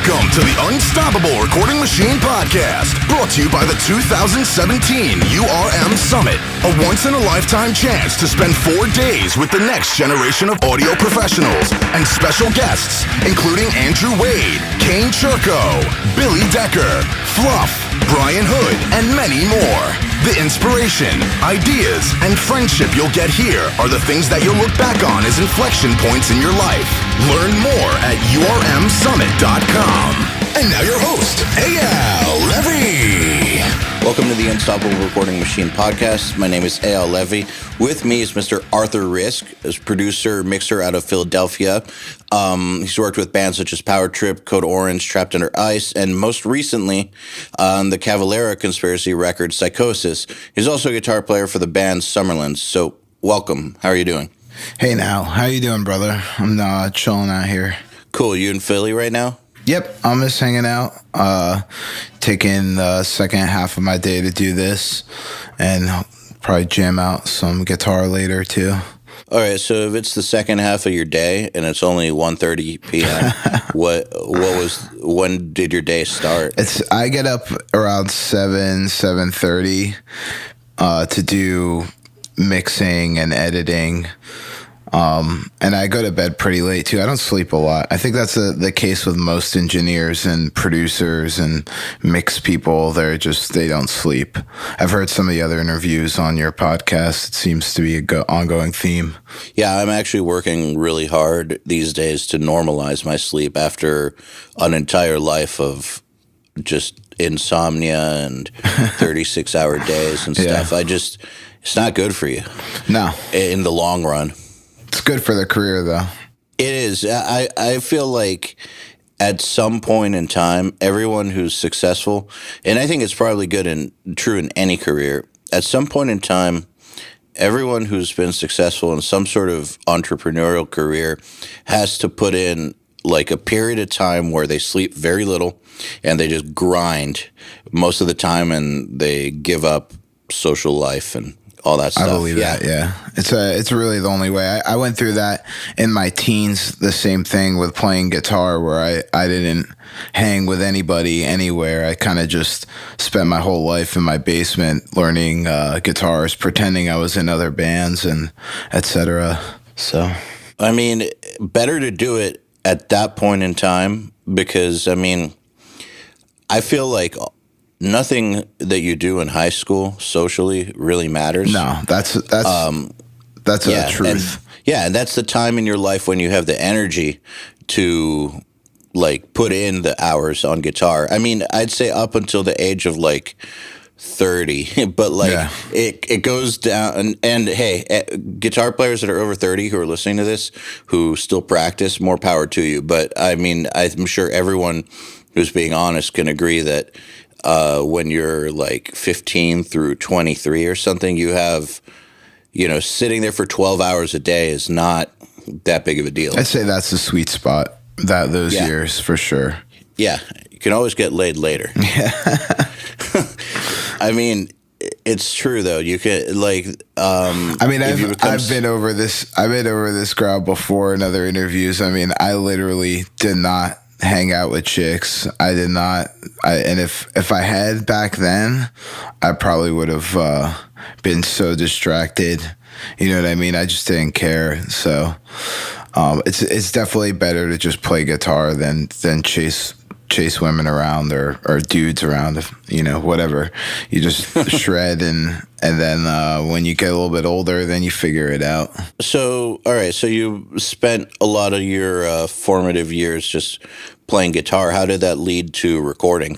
Welcome to the Unstoppable Recording Machine Podcast, brought to you by the 2017 URM Summit, a once-in-a-lifetime chance to spend 4 days with the next generation of audio professionals and special guests, including Andrew Wade, Kane Churko, Billy Decker, Fluff, Brian Hood, and many more. The inspiration, ideas, and friendship you'll get here are the things that you'll look back on as inflection points in your life. Learn more at urmsummit.com. And now your host, Eyal Levi. Welcome to the Unstoppable Recording Machine Podcast. My name is Eyal Levi. With me is Mr. Arthur Rizk, as producer, mixer out of Philadelphia. He's worked with bands such as Power Trip, Code Orange, Trapped Under Ice, and most recently on the Cavalera Conspiracy record, Psychosis. He's also a guitar player for the band Summerlands. So, welcome. How are you doing? Hey now, how you doing, brother? I'm chilling out here. Cool. You in Philly right now? Yep, I'm just hanging out, taking the second half of my day to do this, and probably jam out some guitar later too. All right, so if it's the second half of your day and it's only 1:30 p.m., when did your day start? I get up around 7:30 to do mixing and editing. And I go to bed pretty late too. I don't sleep a lot. I think that's the case with most engineers and producers and mix people. They don't sleep. I've heard some of the other interviews on your podcast. It seems to be an ongoing theme. Yeah, I'm actually working really hard these days to normalize my sleep after an entire life of just insomnia and 36-hour days and stuff. Yeah. It's not good for you. No. In the long run. It's good for the career, though. It is. I feel like at some point in time, everyone who's successful, and I think it's probably good and true in any career, at some point in time, everyone who's been successful in some sort of entrepreneurial career has to put in like a period of time where they sleep very little and they just grind most of the time and they give up social life and all that stuff. I believe that, yeah. It's really the only way. I went through that in my teens, the same thing with playing guitar, where I didn't hang with anybody anywhere. I kind of just spent my whole life in my basement learning guitars, pretending I was in other bands and etc. So, I mean, better to do it at that point in time because, I mean, I feel like nothing that you do in high school socially really matters. No, that's a truth. And that's the time in your life when you have the energy to like put in the hours on guitar. I mean, I'd say up until the age of like 30, but like it goes down. And hey, guitar players that are over 30 who are listening to this, who still practice, more power to you. But I mean, I'm sure everyone who's being honest can agree that when you're like 15 through 23 or something, you have, sitting there for 12 hours a day is not that big of a deal. I'd say that's the sweet spot, those years for sure. Yeah. You can always get laid later. Yeah. I mean, it's true though. You can like, I mean, I've been over this crowd before in other interviews. I mean, I literally did not hang out with chicks. I did not. And if I had back then, I probably would have been so distracted. You know what I mean? I just didn't care. So it's definitely better to just play guitar than chase women around or dudes around. Whatever. You just shred and then when you get a little bit older, then you figure it out. So, all right. So you spent a lot of your formative years just playing guitar. How did that lead to recording?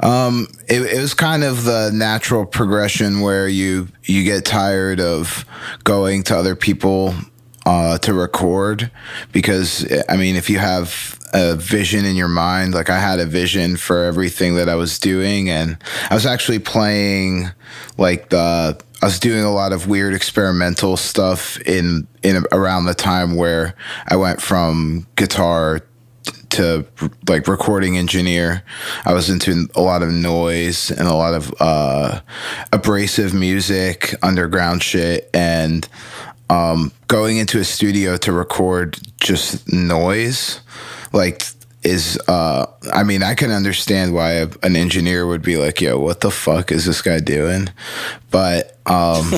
It was kind of the natural progression where you get tired of going to other people to record, because I mean, if you have a vision in your mind, like I had a vision for everything that I was doing, and I was actually playing I was doing a lot of weird experimental stuff in around the time where I went from guitar to like recording engineer. I was into a lot of noise and a lot of abrasive music, underground shit, and going into a studio to record just noise, like is I mean, I can understand why an engineer would be like, yo, what the fuck is this guy doing? But I've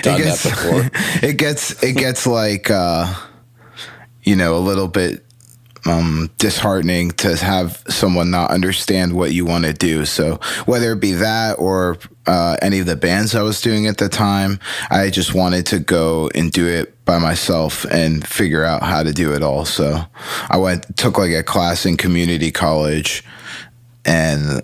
done that before. It gets like you know, a little bit disheartening to have someone not understand what you want to do. So whether it be that or any of the bands I was doing at the time, I just wanted to go and do it by myself and figure out how to do it all. So I took like a class in community college and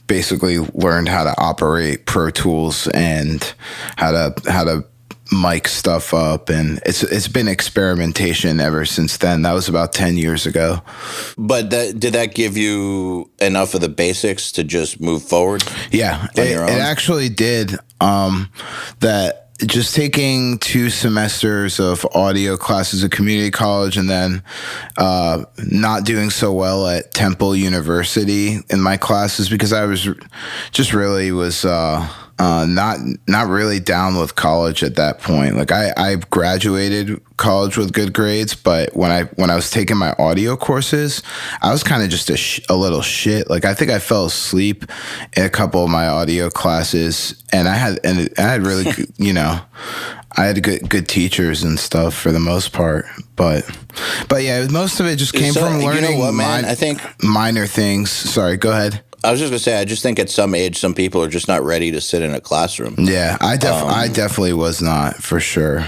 basically learned how to operate Pro Tools and how to mic stuff up, and it's been experimentation ever since then. That was about 10 years ago. But did that give you enough of the basics to just move forward? Yeah, it actually did. That just taking 2 semesters of audio classes at community college and then not doing so well at Temple University in my classes because I was just really was not really down with college at that point. Like I graduated college with good grades, but when I was taking my audio courses, I was kind of just a little shit. Like I think I fell asleep in a couple of my audio classes, and I had really you know, I had good teachers and stuff for the most part, but yeah, most of it just came from learning. You know what, man? I think minor things. Sorry, go ahead. I was just gonna say, I just think at some age, some people are just not ready to sit in a classroom. Yeah, I definitely was not, for sure.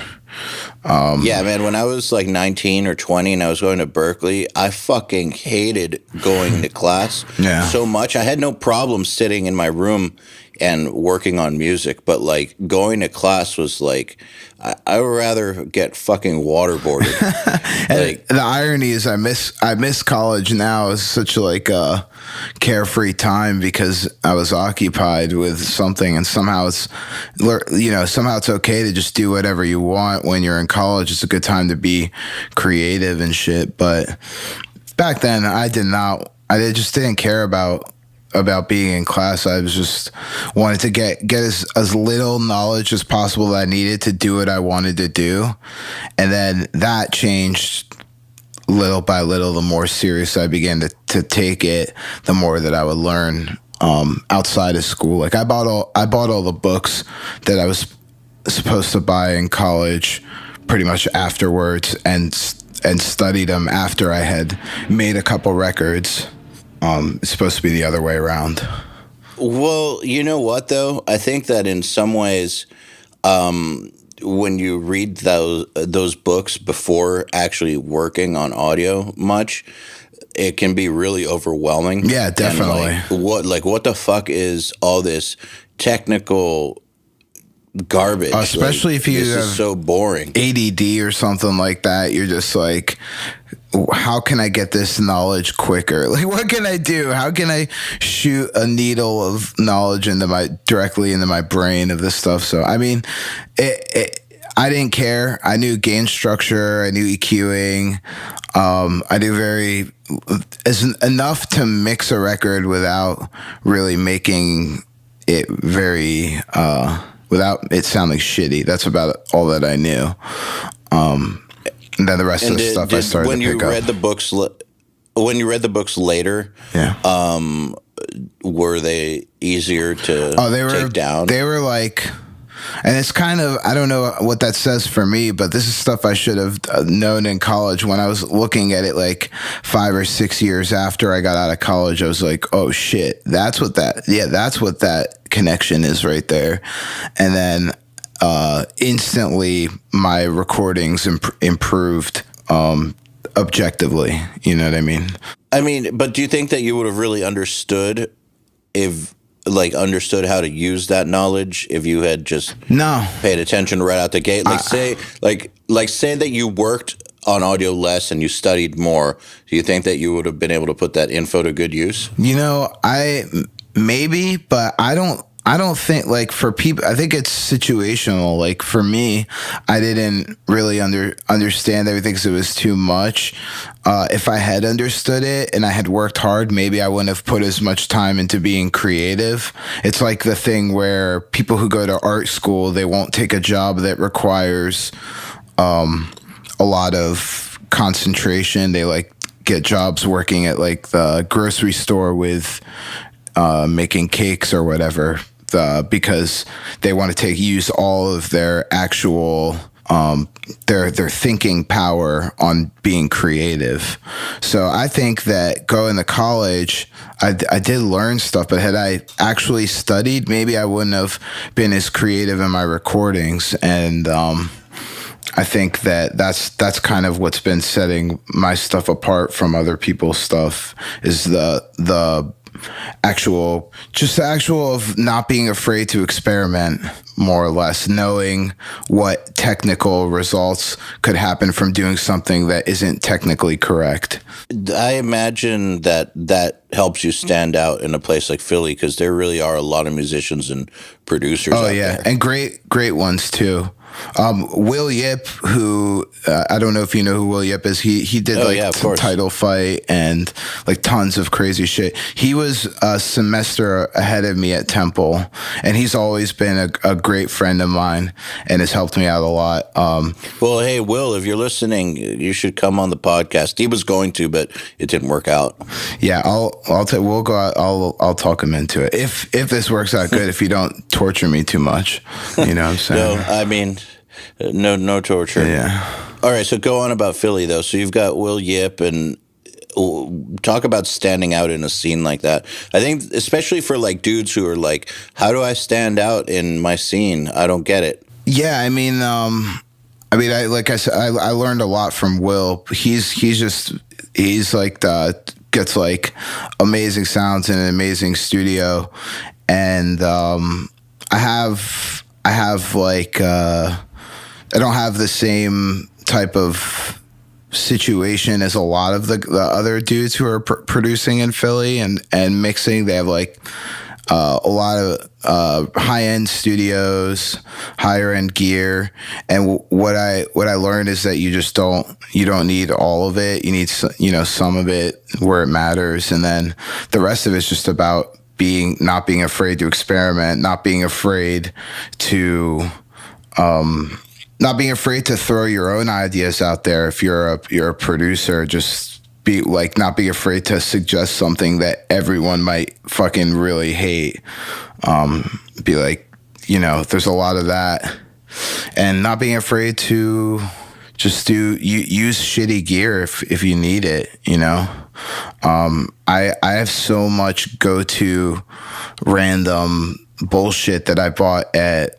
Yeah, man, when I was like 19 or 20 and I was going to Berkeley, I fucking hated going to class so much. I had no problem sitting in my room and working on music, but like going to class was like, I would rather get fucking waterboarded. Like, the irony is I miss college now. It's such like a carefree time because I was occupied with something, and somehow it's okay to just do whatever you want when you're in college. It's a good time to be creative and shit. But back then I just didn't care about being in class. I was just wanted to get as little knowledge as possible that I needed to do what I wanted to do. And then that changed little by little. The more serious I began to take it, the more that I would learn outside of school. Like I bought all the books that I was supposed to buy in college pretty much afterwards and studied them after I had made a couple records. It's supposed to be the other way around. Well, you know what, though? I think that in some ways, when you read those books before actually working on audio much, it can be really overwhelming. Yeah, definitely. And what the fuck is all this technical garbage? Especially if you this is so boring. ADD or something like that. You're just like, how can I get this knowledge quicker? Like, what can I do? How can I shoot a needle of knowledge directly into my brain of this stuff? So, I mean, I didn't care. I knew gain structure. I knew EQing. I knew enough to mix a record without really making it very, without it sounding shitty. That's about all that I knew. And then the rest of the stuff I started to pick up. When you read the books later, were they easier to take down? They were like, and it's kind of, I don't know what that says for me, but this is stuff I should have known in college. When I was looking at it like 5 or 6 years after I got out of college, I was like, oh shit, that's what that connection is right there. And then instantly my recordings improved objectively. You know what I mean? I mean, but do you think that you would have really understood how to use that knowledge if you had just paid attention right out the gate? Say that you worked on audio less and you studied more. Do you think that you would have been able to put that info to good use? You know, maybe, but I don't think, like, for people, I think it's situational. Like, for me, I didn't really understand everything because it was too much. If I had understood it and I had worked hard, maybe I wouldn't have put as much time into being creative. It's like the thing where people who go to art school, they won't take a job that requires a lot of concentration. They get jobs working at like the grocery store with making cakes or whatever, because they want to use all of their actual their thinking power on being creative. So I think that going to college, I did learn stuff, but had I actually studied, maybe I wouldn't have been as creative in my recordings. And I think that that's kind of what's been setting my stuff apart from other people's stuff, is the actual of not being afraid to experiment, more or less, knowing what technical results could happen from doing something that isn't technically correct. I imagine that helps you stand out in a place like Philly, because there really are a lot of musicians and producers out there. And great ones too. Will Yip, who I don't know if you know who Will Yip is. He did Title Fight and like tons of crazy shit. He was a semester ahead of me at Temple, and he's always been a great friend of mine and has helped me out a lot. Well, hey Will, if you're listening, you should come on the podcast. He was going to, but it didn't work out. Yeah, we'll go out. I'll talk him into it if this works out good. If you don't torture me too much, you know what I'm saying? No, I mean, no torture. Yeah. All right, so go on about Philly, though. So you've got Will Yip, and talk about standing out in a scene like that. I think especially for like dudes who are like, how do I stand out in my scene? I don't get it. Yeah, I mean, like I said, I learned a lot from Will. He's like gets like amazing sounds in an amazing studio, and I have like I don't have the same type of situation as a lot of the other dudes who are producing in Philly and mixing. They have like a lot of high-end studios, higher-end gear, and what I learned is that you don't need all of it. You need some of it where it matters, and then the rest of it's just about not being afraid to experiment, not being afraid to throw your own ideas out there. If you're a producer, just not be afraid to suggest something that everyone might fucking really hate. Be like, there's a lot of that, and not being afraid to just use shitty gear if you need it. I have so much go-to random bullshit that I bought at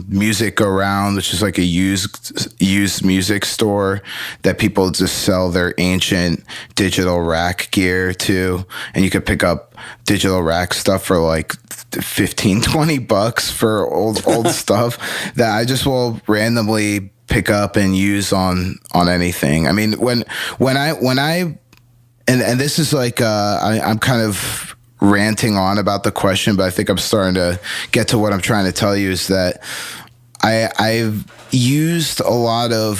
Music Around, which is like a used music store that people just sell their ancient digital rack gear to, and you could pick up digital rack stuff for like $15-20 for old stuff that I just will randomly pick up and use on anything. I mean, when I and this is like I'm kind of ranting on about the question, but I think I'm starting to get to what I'm trying to tell you, is that I've used a lot of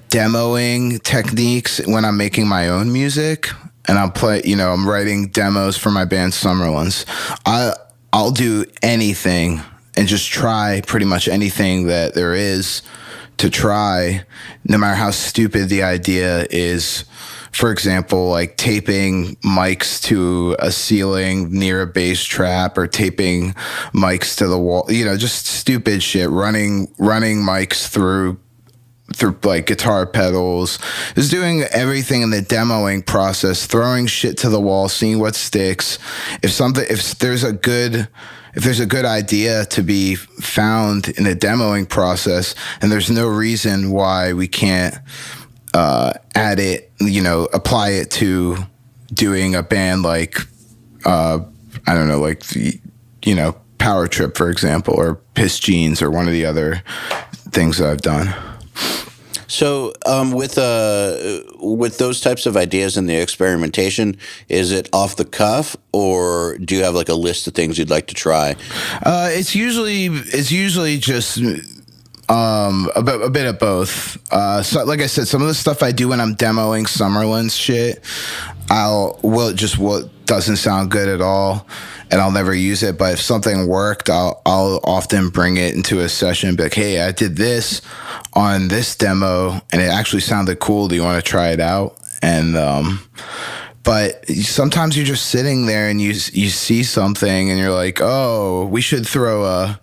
demoing techniques when I'm making my own music, and I'm writing demos for my band Summerlands. I'll do anything and just try pretty much anything that there is to try, no matter how stupid the idea is. For example, like taping mics to a ceiling near a bass trap, or taping mics to the wall, just stupid shit, running mics through like guitar pedals, just doing everything in the demoing process, throwing shit to the wall, seeing what sticks. If there's a good idea to be found in the demoing process, and there's no reason why we can't add it, apply it to doing a band like, I don't know, like, Power Trip, for example, or Piss Jeans, or one of the other things that I've done. So with those types of ideas and the experimentation, is it off the cuff, or do you have like a list of things you'd like to try? It's usually just a bit of both. So like I said, some of the stuff I do when I'm demoing Summerlin's shit, what doesn't sound good at all, and I'll never use it. But if something worked, I'll often bring it into a session and be like, hey, I did this on this demo and it actually sounded cool. Do you want to try it out? And but sometimes you're just sitting there and you see something and you're like, oh, we should throw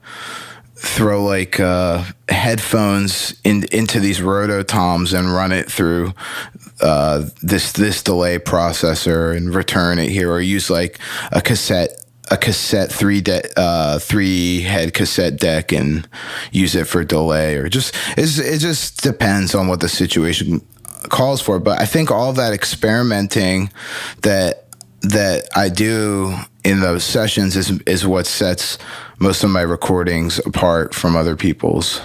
like headphones into these rototoms and run it through this delay processor and return it here, or use like a cassette three head cassette deck and use it for delay, or it just depends on what the situation calls for. But I think all that experimenting that I do in those sessions is what sets most of my recordings apart from other people's.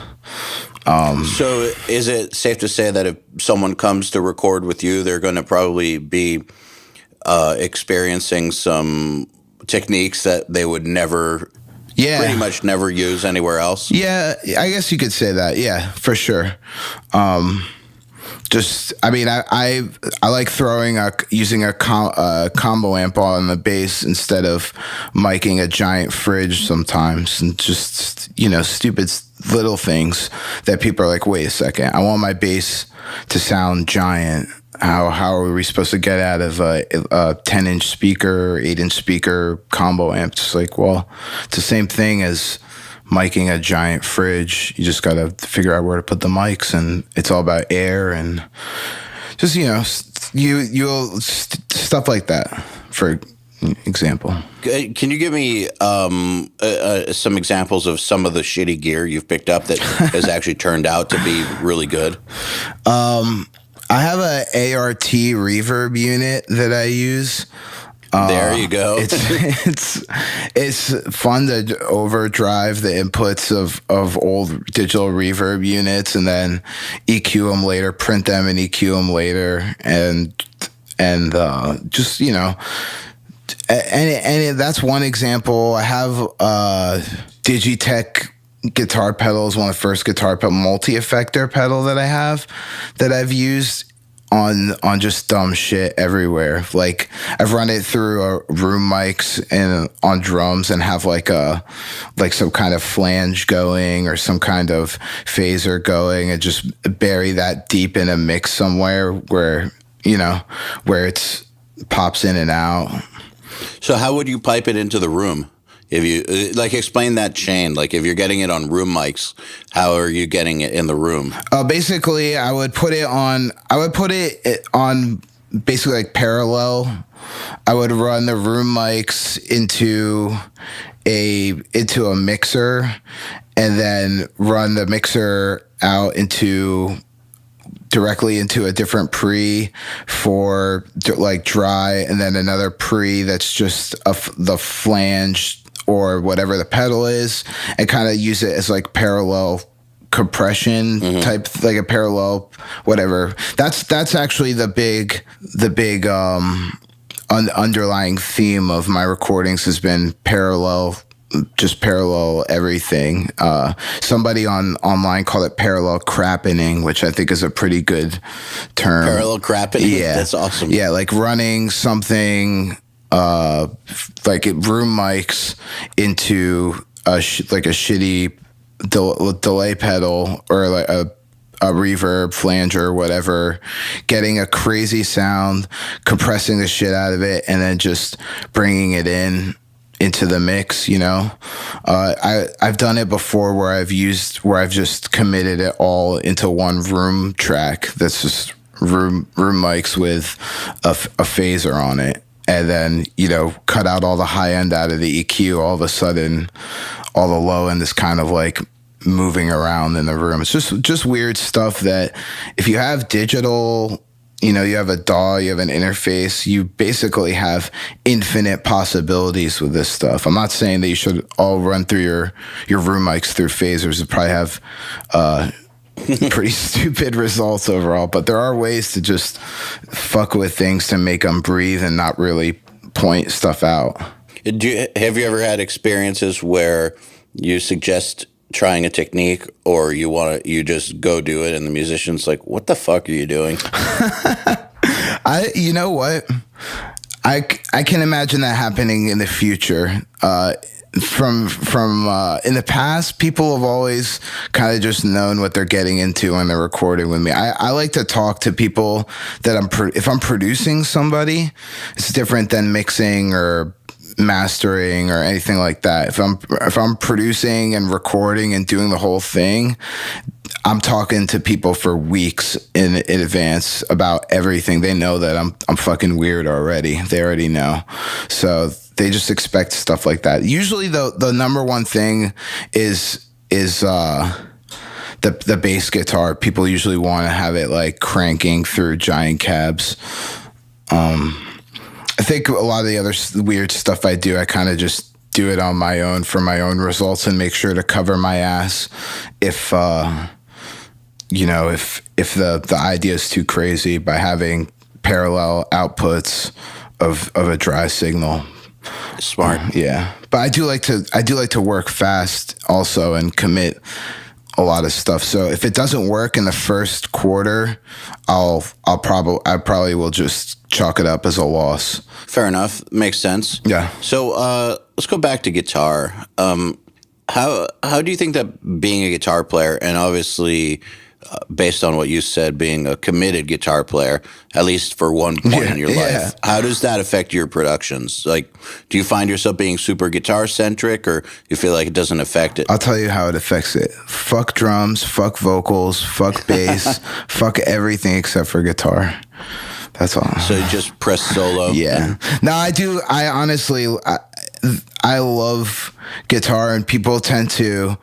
So is it safe to say that if someone comes to record with you, they're going to probably be experiencing some techniques that they would pretty much never use anywhere else? Yeah, I guess you could say that. Yeah, for sure. I like using a combo amp on the bass instead of miking a giant fridge sometimes, and just, stupid little things that people are like, wait a second, I want my bass to sound giant. How are we supposed to get out of a 10-inch speaker or 8-inch speaker combo amp? It's like, well, it's the same thing as miking a giant fridge. You just got to figure out where to put the mics, and it's all about air and just, you'll stuff like that, for example. Can you give me some examples of some of the shitty gear you've picked up that has actually turned out to be really good? I have a ART reverb unit that I use. There you go. It's fun to overdrive the inputs of old digital reverb units and then EQ them later, print them and EQ them later, and just, and that's one example. I have Digitech guitar pedals, one of the first guitar pedal multi-effector pedal that I have, that I've used on just dumb shit everywhere. Like, I've run it through room mics and on drums and have like some kind of flange going or some kind of phaser going, and just bury that deep in a mix somewhere where it's pops in and out. So how would you pipe it into the room? If you explain that chain, like if you're getting it on room mics, how are you getting it in the room? Basically, I would put it on basically like parallel. I would run the room mics into a mixer, and then run the mixer out directly into a different pre for like dry, and then another pre that's just the flange or whatever the pedal is, and kind of use it as like parallel compression type, like a parallel whatever. That's actually the big underlying theme of my recordings has been parallel everything. Somebody online called it parallel crappening, which I think is a pretty good term. Parallel crappening? Yeah. That's awesome. Yeah, like running something like room mics into a shitty delay pedal, or like a reverb flanger or whatever, getting a crazy sound, compressing the shit out of it, and then just bringing it into the mix. I've done it before where I've just committed it all into one room track that's just room mics with a phaser on it, and then cut out all the high end out of the EQ. All of a sudden all the low end is kind of like moving around in the room. It's just weird stuff that if you have digital, you have a DAW, you have an interface, you basically have infinite possibilities with this stuff. I'm not saying that you should all run through your room mics through phasers. You probably have pretty stupid results overall, but there are ways to just fuck with things to make them breathe and not really point stuff out. Have you ever had experiences where you suggest trying a technique, or you just go do it and the musician's like, what the fuck are you doing? You know what? I can imagine that happening in the future. from in the past, people have always kind of just known what they're getting into when they're recording with me. I like to talk to people that if I'm producing somebody, it's different than mixing or mastering or anything like that. If I'm producing and recording and doing the whole thing, I'm talking to people for weeks in advance about everything. They know that I'm fucking weird already. They already know. So they just expect stuff like that. Usually the number one thing is the bass guitar. People usually want to have it like cranking through giant cabs. I think a lot of the other weird stuff I do, I kind of just do it on my own for my own results and make sure to cover my ass if the idea is too crazy by having parallel outputs of a dry signal. Smart. Yeah. But I do like to work fast also and commit a lot of stuff. So if it doesn't work in the first quarter, I probably will just chalk it up as a loss. Fair enough. Makes sense. Yeah. So let's go back to guitar. How do you think that being a guitar player, and obviously based on what you said, being a committed guitar player, at least for one point in your life, how does that affect your productions? Like, do you find yourself being super guitar centric, or you feel like it doesn't affect it? I'll tell you how it affects it. Fuck drums, fuck vocals, fuck bass, fuck everything except for guitar. That's all. So you just press solo? Yeah. No, I do. I honestly, I love guitar, and people tend to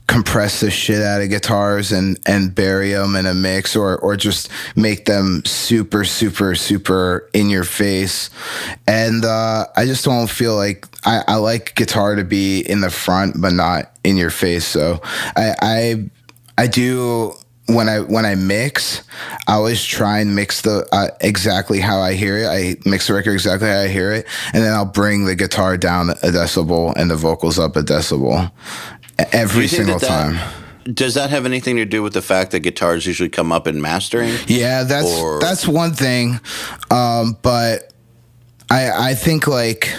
compress the shit out of guitars and bury them in a mix or just make them super, super, super in your face. And I just don't feel like I like guitar to be in the front, but not in your face. So I do. When I mix, I always try and mix the exactly how I hear it. I mix the record exactly how I hear it, and then I'll bring the guitar down a decibel and the vocals up a decibel every single time. Does that have anything to do with the fact that guitars usually come up in mastering? Yeah, that's one thing. But I think like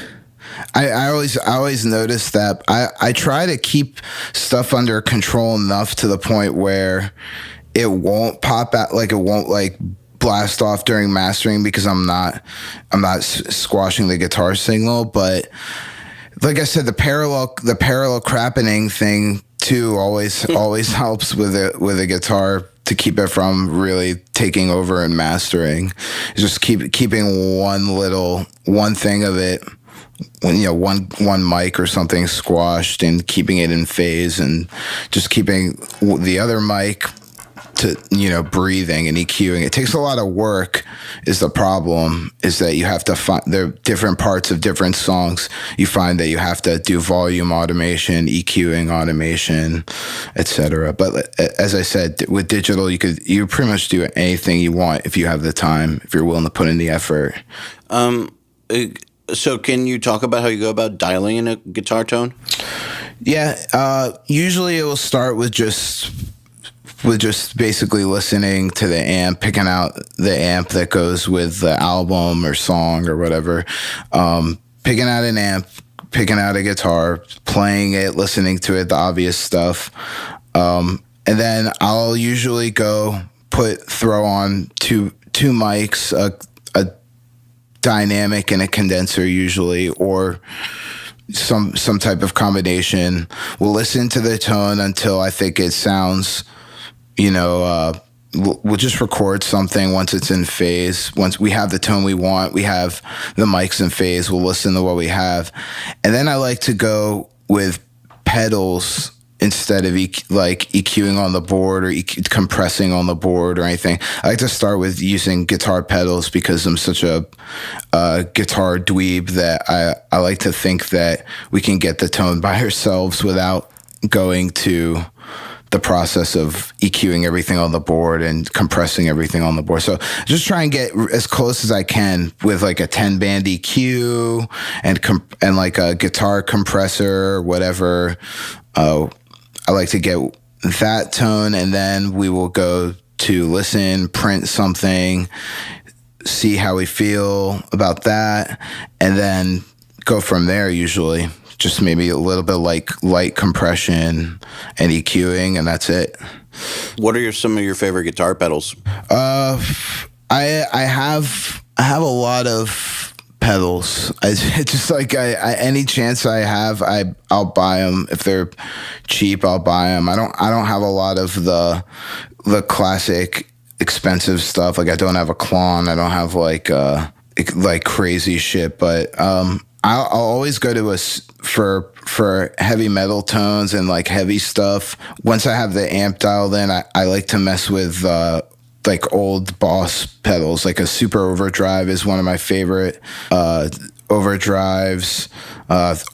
I always notice that I try to keep stuff under control enough to the point where it won't pop out, like it won't like blast off during mastering, because I'm not squashing the guitar signal. But like I said, the parallel crappening thing too always helps with a guitar to keep it from really taking over and mastering. Just keeping one thing of it, one mic or something squashed, and keeping it in phase, and just keeping the other mic to breathing and EQing. It takes a lot of work. Is the problem is that you have to find the different parts of different songs. You find that you have to do volume automation, EQing automation, etc. But as I said, with digital, you pretty much do anything you want if you have the time, if you're willing to put in the effort. So can you talk about how you go about dialing in a guitar tone? Yeah, usually it will start with just basically listening to the amp, picking out the amp that goes with the album or song or whatever, picking out an amp, picking out a guitar, playing it, listening to it, the obvious stuff, and then I'll usually throw on two mics, a dynamic and a condenser usually, or some type of combination. We'll listen to the tone until I think it sounds, we'll just record something once it's in phase. Once we have the tone we want, we have the mics in phase, we'll listen to what we have. And then I like to go with pedals instead of EQing on the board or compressing on the board or anything. I like to start with using guitar pedals because I'm such a guitar dweeb that I like to think that we can get the tone by ourselves without going to the process of EQing everything on the board and compressing everything on the board. So just try and get as close as I can with like a 10-band EQ and like a guitar compressor or whatever. I like to get that tone, and then we will go to listen, print something, see how we feel about that, and then go from there usually. just maybe a little bit like light compression and EQing, and that's it. What are some of your favorite guitar pedals? I have a lot of pedals. It's just like I any chance I have, I'll buy them. If they're cheap, I'll buy them. I don't have a lot of the classic expensive stuff. Like I don't have a Klon. I don't have like crazy shit. But I'll always go to for heavy metal tones and like heavy stuff. Once I have the amp dialed in, I like to mess with like old Boss pedals. Like a Super Overdrive is one of my favorite overdrives.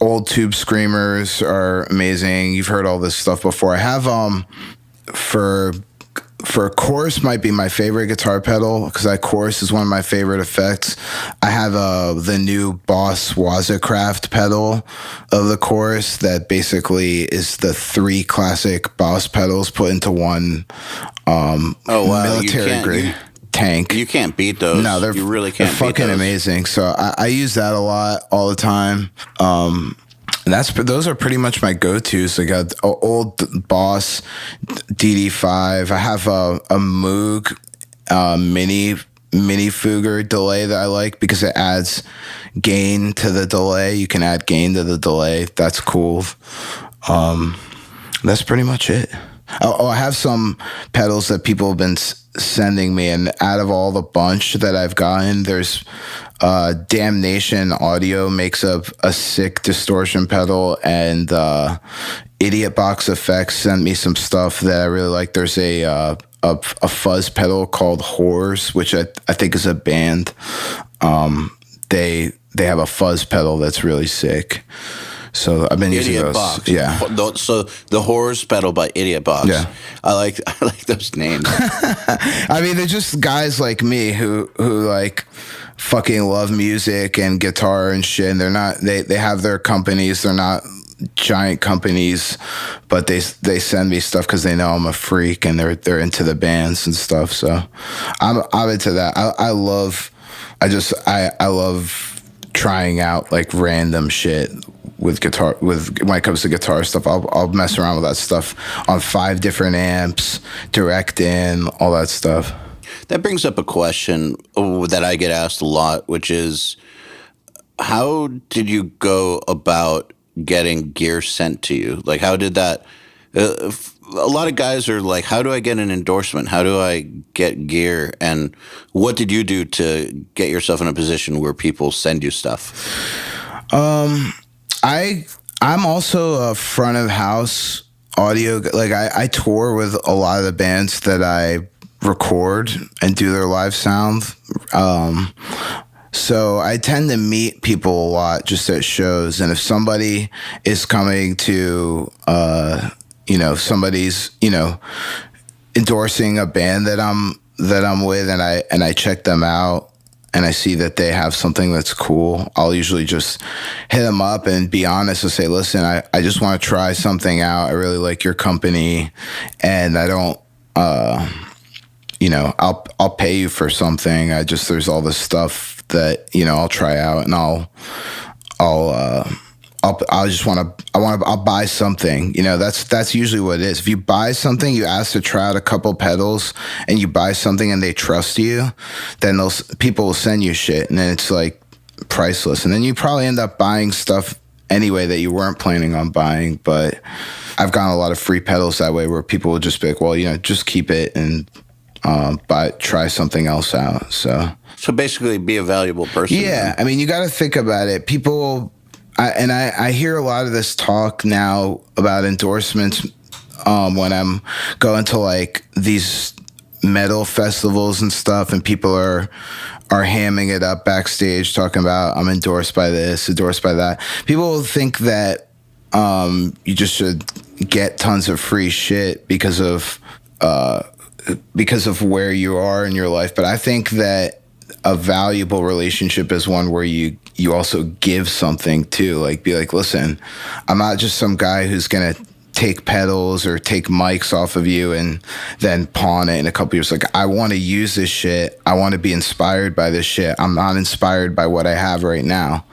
Old Tube Screamers are amazing. You've heard all this stuff before. I have for chorus might be my favorite guitar pedal, because that chorus is one of my favorite effects. I have the new Boss Wazacraft pedal of the chorus that basically is the 3 classic Boss pedals put into one military grade tank. You can't beat those. No, you really can't. They're fucking amazing. So I use that a lot, all the time. And those are pretty much my go-tos. I got old Boss DD5. I have a Moog mini Fugger delay that I like because it adds gain to the delay. You can add gain to the delay. That's cool. That's pretty much it. I have some pedals that people have been sending me, and out of all the bunch that I've gotten, there's Damnation Audio makes up a sick distortion pedal, and Idiot Box Effects sent me some stuff that I really like. There's a fuzz pedal called Whores, which I think is a band. They have a fuzz pedal that's really sick. So I've been using those. Box. Yeah. So the Horrors pedal by Idiot Box. Yeah. I like those names. I mean, they're just guys like me who like fucking love music and guitar and shit. And they're not. They have their companies. They're not giant companies, but they send me stuff because they know I'm a freak and they're into the bands and stuff. So I'm into that. I love trying out like random shit with guitar. When it comes to guitar stuff, I'll mess around with that stuff on 5 different amps, direct in, all that stuff. That brings up a question that I get asked a lot, which is, how did you go about getting gear sent to you? Like, how did that? A lot of guys are like, how do I get an endorsement? How do I get gear? And what did you do to get yourself in a position where people send you stuff? I'm also a front of house audio. Like I tour with a lot of the bands that I record and do their live sound. So I tend to meet people a lot just at shows. And if somebody is coming to, somebody's, endorsing a band that I'm with, and I check them out, and I see that they have something that's cool, I'll usually just hit them up and be honest and say, listen, I just want to try something out. I really like your company, and I don't, I'll pay you for something. There's all this stuff that, I'll try out, and I'll buy something. That's usually what it is. If you buy something, you ask to try out a couple pedals, and you buy something and they trust you, then those people will send you shit, and then it's like priceless. And then you probably end up buying stuff anyway that you weren't planning on buying. But I've gotten a lot of free pedals that way, where people will just be like, well, just keep it and try something else out. So basically be a valuable person. Yeah. I mean, you got to think about it. People... I hear a lot of this talk now about endorsements when I'm going to like these metal festivals and stuff, and people are hamming it up backstage, talking about I'm endorsed by this, endorsed by that. People think that you just should get tons of free shit because of where you are in your life, but I think that a valuable relationship is one where you also give something too. Like, be like, listen, I'm not just some guy who's gonna take pedals or take mics off of you and then pawn it in a couple years. Like, I want to use this shit. I want to be inspired by this shit. I'm not inspired by what I have right now.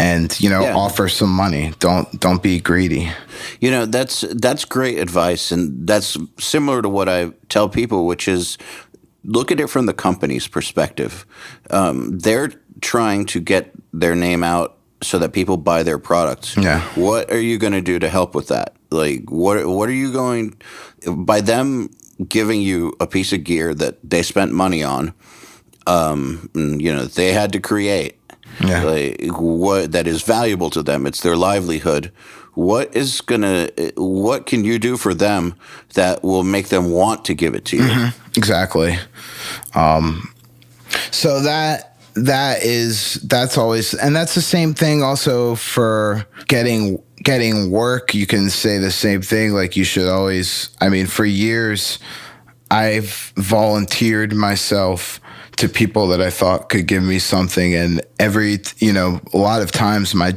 and offer some money. Don't be greedy. That's great advice, and that's similar to what I tell people, which is look at it from the company's perspective. They're trying to get their name out so that people buy their products. Yeah. What are you going to do to help with that? Like, what are you going by them giving you a piece of gear that they spent money on? They had to create. Yeah. Like, what that is valuable to them. It's their livelihood. What can you do for them that will make them want to give it to you? Mm-hmm. Exactly. So that's always, and that's the same thing also for getting work. You can say the same thing. Like, you should always, for years, I've volunteered myself to people that I thought could give me something, and a lot of times my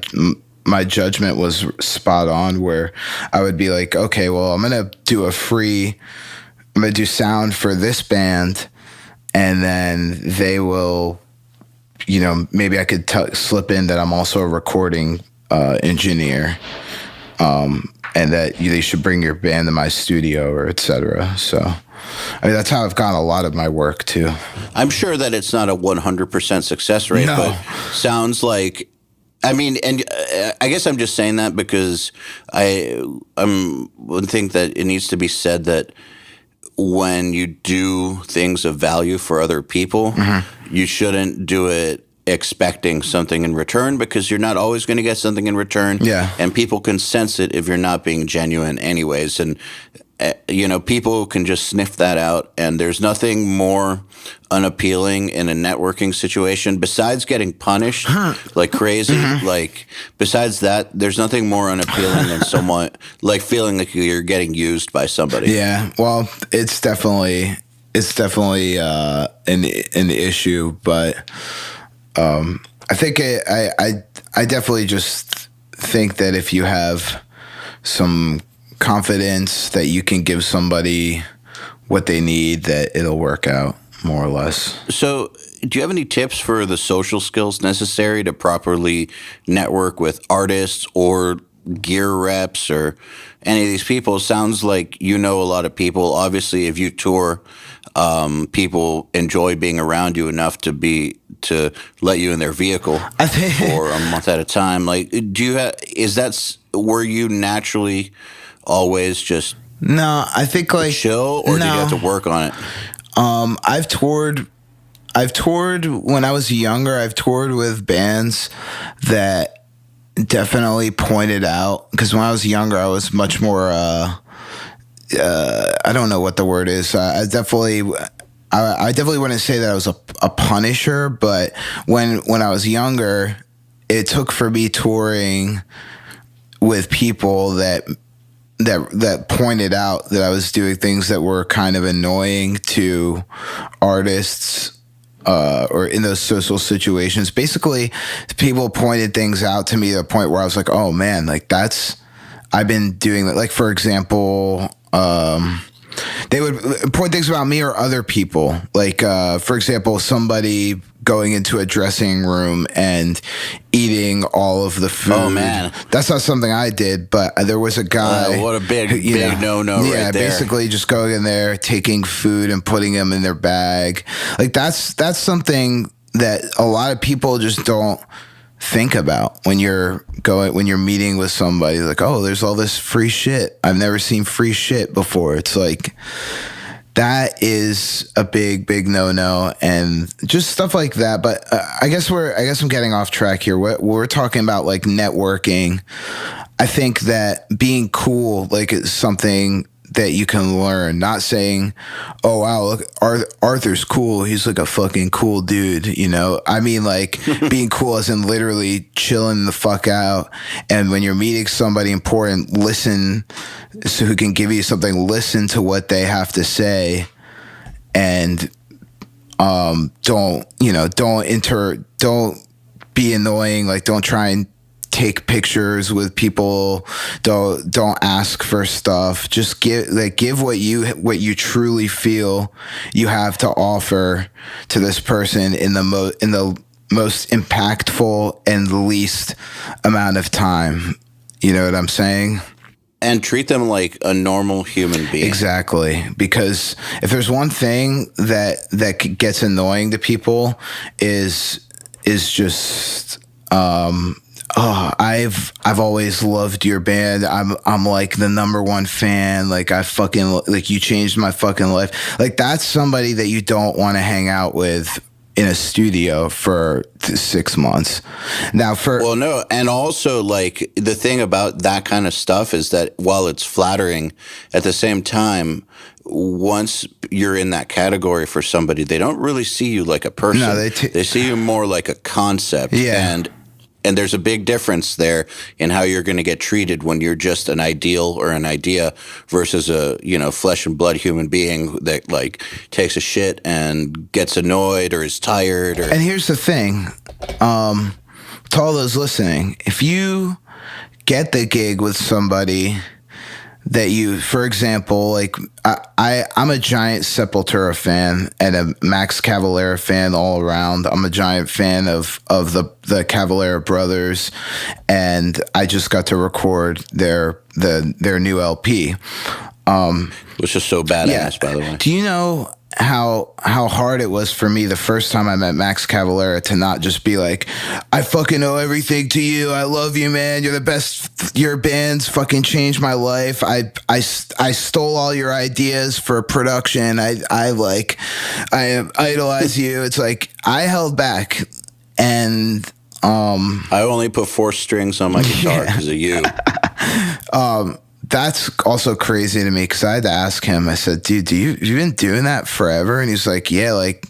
judgment was spot on, where I would be like, okay, well, I'm gonna do sound for this band, and then they will, maybe I could slip in that I'm also a recording engineer, and that they should bring your band to my studio, or etc. So that's how I've gotten a lot of my work too. I'm sure that it's not a 100% success rate, No. but sounds like, and I guess I'm just saying that because I would think that it needs to be said that when you do things of value for other people, mm-hmm. you shouldn't do it expecting something in return, because you're not always going to get something in return. Yeah. And people can sense it if you're not being genuine anyways. And, people can just sniff that out. And there's nothing more unappealing in a networking situation besides getting punished like crazy. Mm-hmm. Like, besides that, there's nothing more unappealing than someone like feeling like you're getting used by somebody. Yeah. Well, it's definitely an issue, but I think I definitely just think that if you have some confidence that you can give somebody what they need, that it'll work out more or less. So, do you have any tips for the social skills necessary to properly network with artists or gear reps or any of these people? Sounds like you know a lot of people. Obviously, if you tour, people enjoy being around you enough to let you in their vehicle for a month at a time. Like, were you naturally always just no? I think like chill, or did you have to work on it? I've toured when I was younger. I've toured with bands that definitely pointed out, because when I was younger, I was much more. I don't know what the word is. I definitely wouldn't say that I was a punisher, but when I was younger, it took for me touring with people that pointed out that I was doing things that were kind of annoying to artists, or in those social situations. Basically, people pointed things out to me to the point where I was like, oh man, like I've been doing that. Like, for example, they would point things about me or other people. Like, for example, somebody going into a dressing room and eating all of the food. Oh, man. That's not something I did, but there was a guy. What a big no-no right there. Yeah, basically just going in there, taking food and putting them in their bag. Like, that's something that a lot of people just don't think about when you're meeting with somebody. Like, oh, there's all this free shit. I've never seen free shit before. It's like, that is a big no-no, and just stuff like that. But I guess I'm getting off track here. We're talking about like networking. I think that being cool, like, is something that you can learn. Not saying, oh wow, look, Arthur's cool, he's like a fucking cool dude, I mean, like, being cool as in literally chilling the fuck out, and when you're meeting somebody important, listen, so who can give you something, listen to what they have to say, and don't be annoying. Like, don't try and take pictures with people. Don't ask for stuff. Just give what you truly feel you have to offer to this person in the most impactful and the least amount of time. You know what I'm saying? And treat them like a normal human being. Exactly. Because if there's one thing that gets annoying to people is just I've always loved your band. I'm like the number one fan. Like I fucking like you changed my fucking life. Like that's somebody that you don't want to hang out with in a studio for 6 months. Now well, no, and also like the thing about that kind of stuff is that while it's flattering, at the same time, once you're in that category for somebody, they don't really see you like a person. No, they see you more like a concept. Yeah. And there's a big difference there in how you're going to get treated when you're just an ideal or an idea versus a, flesh and blood human being that like takes a shit and gets annoyed or is tired. And here's the thing, to all those listening, if you get the gig with somebody that you, for example, like I'm a giant Sepultura fan and a Max Cavalera fan all around. I'm a giant fan of the Cavalera brothers, and I just got to record their new LP, which is so badass, by the way. Do you know how hard it was for me the first time I met Max Cavalera to not just be like, I fucking owe everything to you. I love you, man. You're the best. Your band's fucking changed my life. I stole all your ideas for production. I idolize you. It's like I held back, and I only put 4 strings on my guitar because of you. That's also crazy to me because I had to ask him. I said, dude, you've been doing that forever? And he's like, yeah, like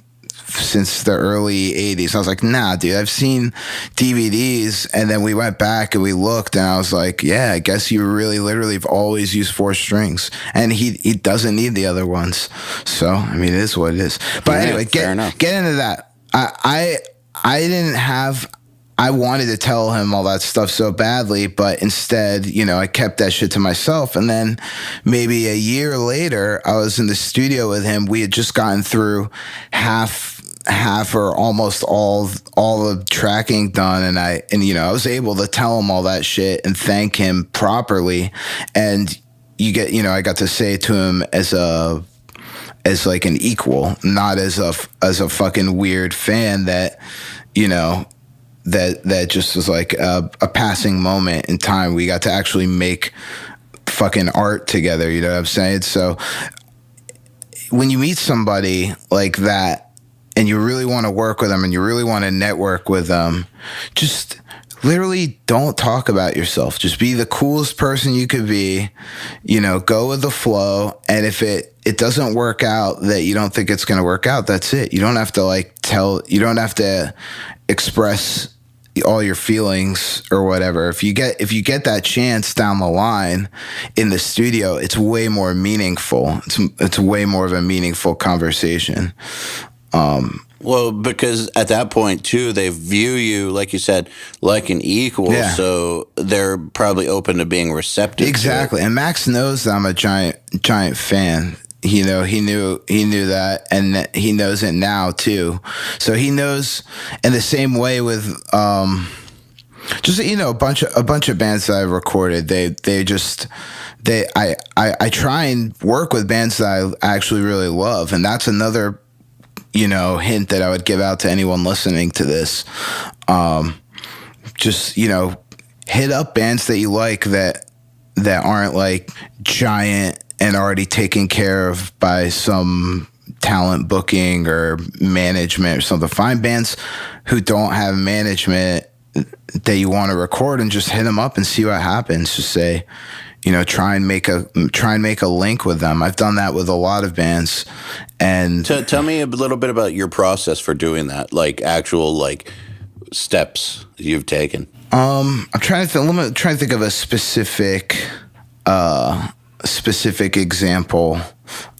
since the early 80s. I was like, nah, dude, I've seen DVDs. And then we went back and we looked, and I was like, yeah, I guess you really literally have always used 4 strings. And he doesn't need the other ones. So, I mean, it is what it is. But anyway, get into that. I wanted to tell him all that stuff so badly, but instead, I kept that shit to myself. And then maybe a year later, I was in the studio with him. We had just gotten through half or almost all the tracking done. And I was able to tell him all that shit and thank him properly. And I got to say to him as like an equal, not as a fucking weird fan that, that just was like a passing moment in time. We got to actually make fucking art together, you know what I'm saying? So when you meet somebody like that and you really want to work with them and you really want to network with them, just literally don't talk about yourself. Just be the coolest person you could be, go with the flow. And if it doesn't work out, that you don't think it's going to work out, that's it. You don't have to you don't have to express all your feelings or whatever. If you get that chance down the line in the studio, it's way more meaningful. It's way more of a meaningful conversation. Well, because at that point too, they view you, like you said, like an equal. Yeah. So they're probably open to being receptive. Exactly. And Max knows that I'm a giant fan. He knew that, and he knows it now too. So he knows in the same way with just a bunch of bands that I've recorded. I try and work with bands that I actually really love, and that's another hint that I would give out to anyone listening to this. Just hit up bands that you like that aren't like giant and already taken care of by some talent booking or management or something. Find bands who don't have management that you want to record and just hit them up and see what happens. Just say, try and make a link with them. I've done that with a lot of bands. And tell me a little bit about your process for doing that, like actual like steps you've taken. I'm trying to think of a specific example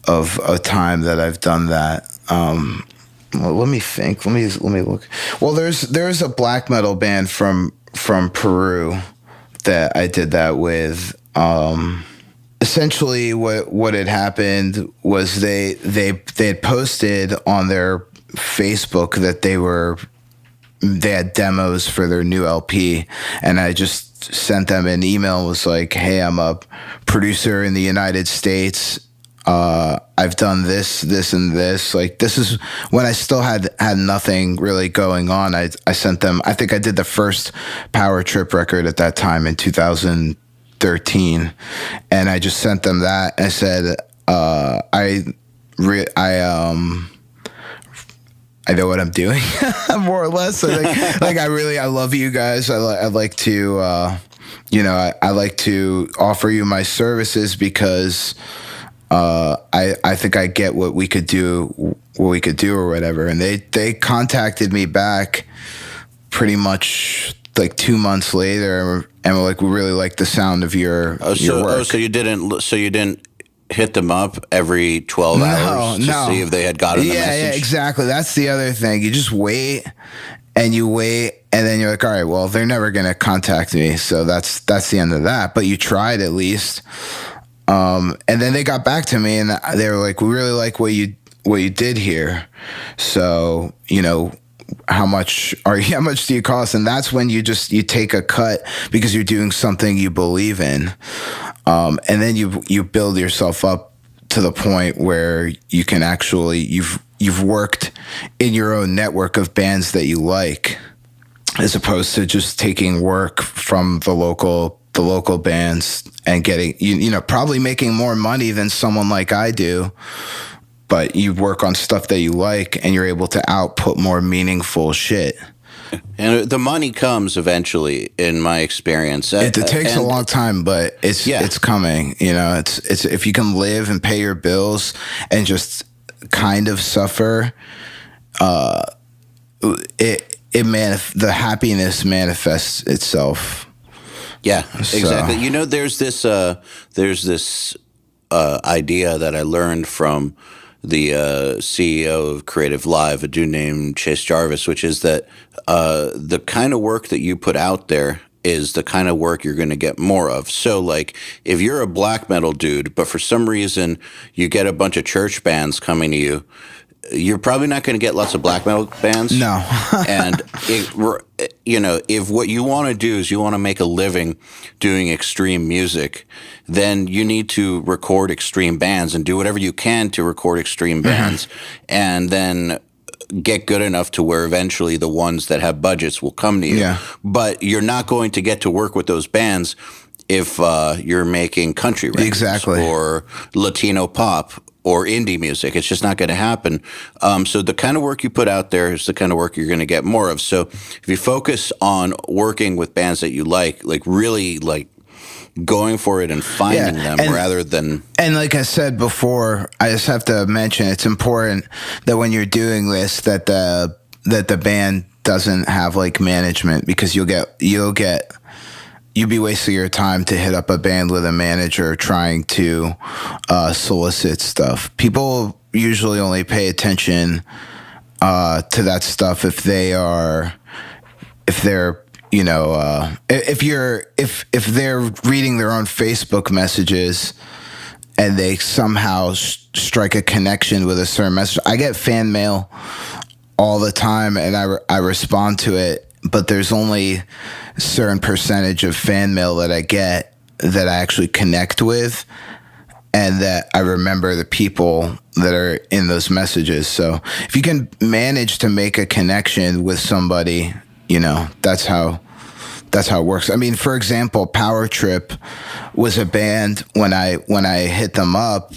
of a time that I've done that. Well, let me think. Let me look. Well, there's a black metal band from Peru that I did that with. Essentially, what had happened was they had posted on their Facebook that they were they had demos for their new LP, and I just sent them an email. Was like, hey, I'm a producer in the United States. I've done this, and this. Like, this is when I still had nothing really going on. I sent them. I think I did the first Power Trip record at that time in 2013, and I just sent them that. I said, I know what I'm doing, more or less. I think, like, I love you guys. I'd like to, I like to offer you my services because I think I get what we could do or whatever. And they contacted me back pretty much like 2 months later, and were like, we really like the sound of your work. So you didn't hit them up every 12 hours to see if they had gotten the message? Yeah, exactly. That's the other thing. You just wait, and then you're like, all right, well, they're never going to contact me, so that's the end of that. But you tried at least. And then they got back to me, and they were like, we really like what you did here. So, how much do you cost? And that's when you take a cut because you're doing something you believe in. And then you build yourself up to the point where you can actually, you've worked in your own network of bands that you like, as opposed to just taking work from the local bands and getting, probably making more money than someone like I do. But you work on stuff that you like, and you're able to output more meaningful shit. And the money comes eventually, in my experience. It takes a long time, but it's coming. It's if you can live and pay your bills and just kind of suffer, the happiness manifests itself. Yeah, exactly. So. There's this idea that I learned from the CEO of Creative Live, a dude named Chase Jarvis, which is that the kind of work that you put out there is the kind of work you're going to get more of. So, like, if you're a black metal dude, but for some reason you get a bunch of church bands coming to you, you're probably not going to get lots of black metal bands. No. And, if what you want to do is you want to make a living doing extreme music, then you need to record extreme bands and do whatever you can to record extreme bands, and then get good enough to where eventually the ones that have budgets will come to you. Yeah. But you're not going to get to work with those bands if you're making country records or Latino pop or indie music. It's just not going to happen. So the kind of work you put out there is the kind of work you're going to get more of. So if you focus on working with bands that you like really like going for it and finding them rather than... And like I said before, I just have to mention it's important that when you're doing this, that the band doesn't have like management, because you'll be wasting your time to hit up a band with a manager trying to solicit stuff. People usually only pay attention to that stuff if they're reading their own Facebook messages and they somehow strike a connection with a certain message. I get fan mail all the time, and I respond to it, but there's only a certain percentage of fan mail that I get that I actually connect with, and that I remember the people that are in those messages. So if you can manage to make a connection with somebody, that's how it works. I mean, for example, Power Trip was a band when I hit them up,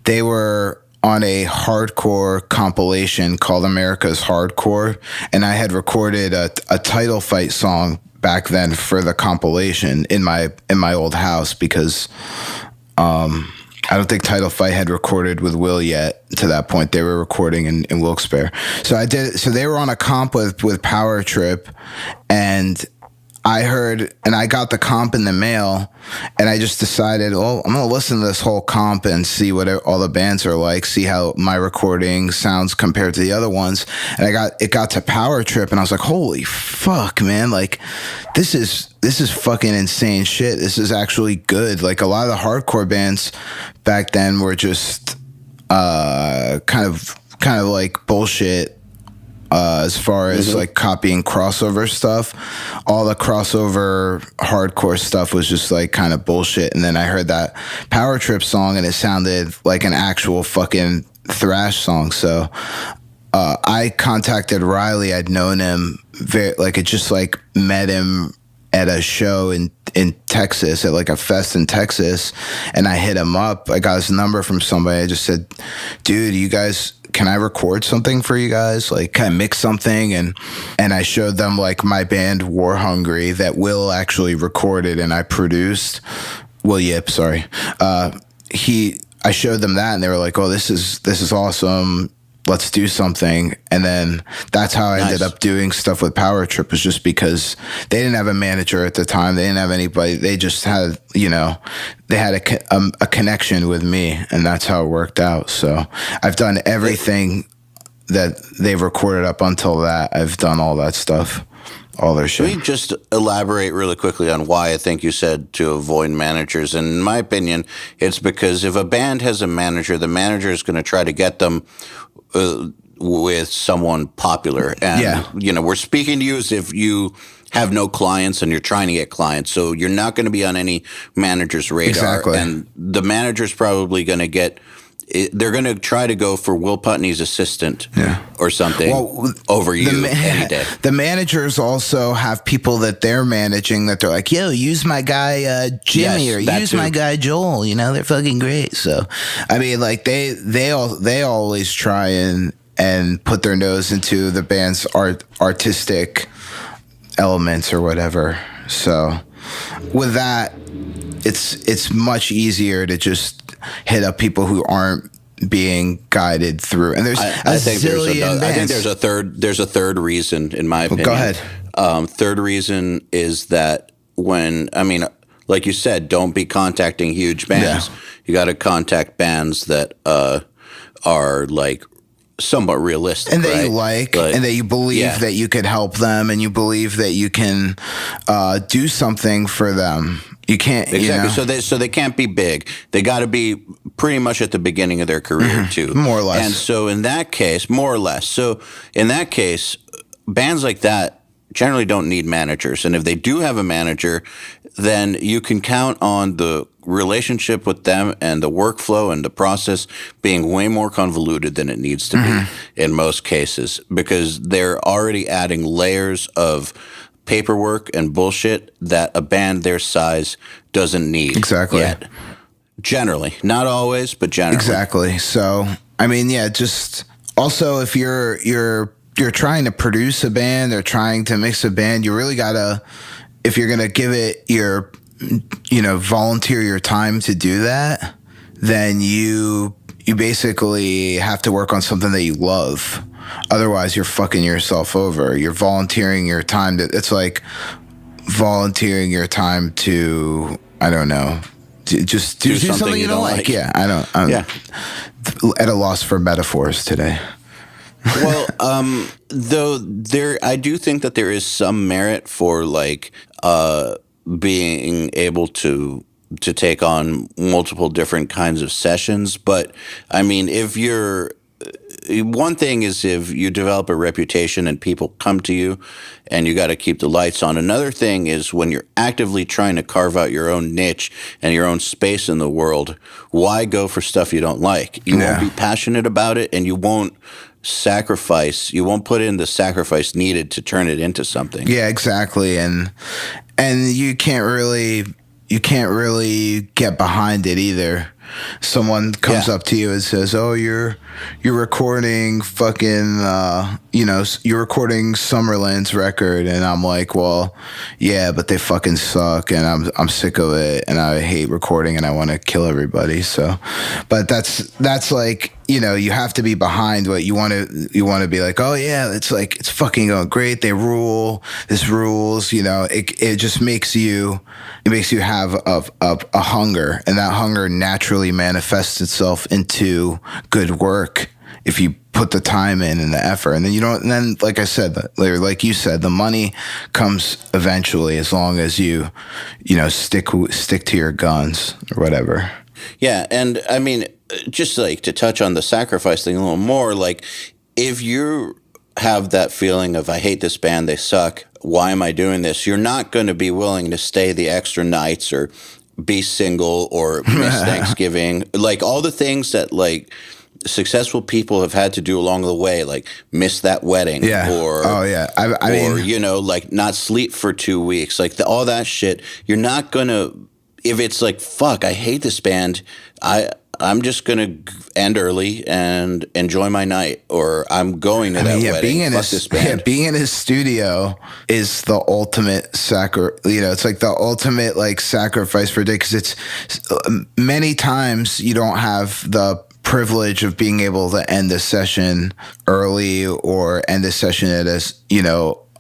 they were on a hardcore compilation called America's Hardcore, and I had recorded a title fight song back then for the compilation in my old house, because I don't think Title Fight had recorded with Will yet to that point. They were recording in Wilkes-Barre. So they were on a comp with Power Trip, and I got the comp in the mail, and I just decided, I'm going to listen to this whole comp and see what all the bands are like, see how my recording sounds compared to the other ones. And it got to Power Trip, and I was like, holy fuck, man. Like, this is fucking insane shit. This is actually good. Like, a lot of the hardcore bands back then were just kind of like bullshit As far as like copying crossover stuff, all the crossover hardcore stuff was just like kind of bullshit. And then I heard that Power Trip song and it sounded like an actual fucking thrash song. So I contacted Riley. I'd known him I just like met him at a show in Texas, at like a fest in Texas, and I hit him up. I got his number from somebody. I just said, dude, can I record something for you guys? Like, can I mix something? And I showed them like my band War Hungry that Will actually recorded and I produced. Will Yip, sorry. I showed them that and they were like, oh, this is awesome. Let's do something. And then that's how I ended up doing stuff with Power Trip, was just because they didn't have a manager at the time. They didn't have anybody. They just had, they had a connection with me, and that's how it worked out. So I've done everything that they've recorded up until that. I've done all that stuff, all their shit. Can we just elaborate really quickly on why I think you said to avoid managers? And in my opinion, it's because if a band has a manager, the manager is going to try to get them with someone popular. And, we're speaking to you as if you have no clients and you're trying to get clients. So you're not going to be on any manager's radar. Exactly. And the manager's probably going to they're going to try to go for Will Putney's assistant or something over you any day. The managers also have people that they're managing that they're like, yo, use my guy Jimmy, or use my guy Joel. They're fucking great. So, I mean, like they always try and put their nose into the band's artistic elements or whatever. So with that, it's much easier to just hit up people who aren't being guided through. And there's I think there's a third reason, in my opinion. Go ahead. Third reason is that like you said, don't be contacting huge bands. Yeah. You got to contact bands that are like somewhat realistic, and that you like, and that you believe that you could help them, and you believe that you can do something for them. You can't exactly. So they can't be big. They got to be pretty much at the beginning of their career too, more or less. And so in that case, more or less. So in that case, bands like that generally don't need managers, and if they do have a manager, then you can count on the relationship with them and the workflow and the process being way more convoluted than it needs to be in most cases, because they're already adding layers of paperwork and bullshit that a band their size doesn't need. Exactly. Yet. Generally. Not always, but generally. Exactly. So, I mean, just also if you're trying to produce a band or trying to mix a band, you really gotta, if you're gonna give it your, volunteer your time to do that, then you basically have to work on something that you love. Otherwise, you're fucking yourself over. You're volunteering your time it's like volunteering your time to, I don't know, to just do something you don't like. Yeah, I'm at a loss for metaphors today. Well, though I do think that there is some merit for like being able to take on multiple different kinds of sessions. But I mean, one thing is if you develop a reputation and people come to you and you got to keep the lights on. Another thing is when you're actively trying to carve out your own niche and your own space in the world, why go for stuff you don't like? You won't be passionate about it, and you won't put in the sacrifice needed to turn it into something. Yeah, exactly. And you can't really get behind it either. Someone comes up to you and says, "Oh, you're recording fucking you're recording Summerlin's record," and I'm like, "Well, yeah, but they fucking suck, and I'm sick of it, and I hate recording, and I want to kill everybody." So, but that's like, you have to be behind what you want to be like. Oh yeah, it's like it's fucking going great. They rule. This rules. It just makes you have a hunger, and that hunger naturally manifests itself into good work if you put the time in and the effort. And then like I said, like you said, the money comes eventually, as long as you stick to your guns or whatever. Yeah, and I mean, just like to touch on the sacrifice thing a little more, like if you're have that feeling of, I hate this band, they suck, why am I doing this? You're not going to be willing to stay the extra nights or be single or miss Thanksgiving. Like all the things that like successful people have had to do along the way, like miss that wedding or, I mean, you know, like not sleep for 2 weeks, like all that shit. You're not going to, if it's like, fuck, I hate this band, I'm just going to end early and enjoy my night, or I'm going to that wedding. Being in his studio is the ultimate it's like the ultimate like sacrifice for a day, because it's many times you don't have the privilege of being able to end a session early or end a session at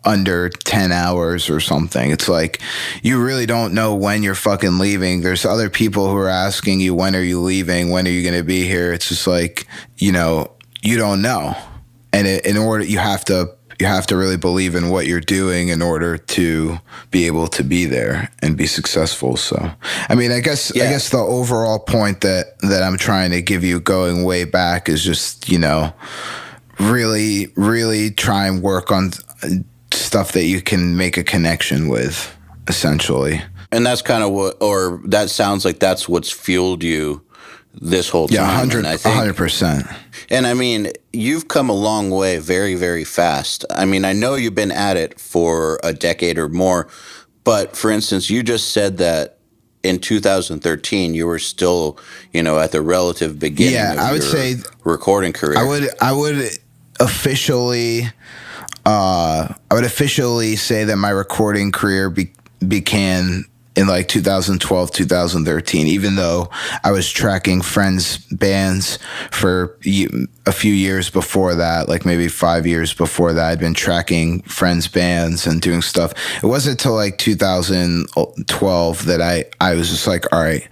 under 10 hours or something. It's like you really don't know when you're fucking leaving. There's other people who are asking you, when are you leaving? When are you going to be here? It's just like, you don't know. And in order, you have to really believe in what you're doing in order to be able to be there and be successful. So, I mean, I guess the overall point that I'm trying to give you going way back is just, really, really try and work on stuff that you can make a connection with, essentially. And that's kind of that sounds like that's what's fueled you this whole time. Yeah, 100%. And I mean, you've come a long way very, very fast. I mean, I know you've been at it for a decade or more, but for instance, you just said that in 2013, you were still, at the relative beginning of your recording career. I would officially say that my recording career began in like 2012, 2013, even though I was tracking friends' bands for a few years before that, like maybe 5 years before that. I'd been tracking friends' bands and doing stuff. It wasn't until like 2012 that I was just like, all right,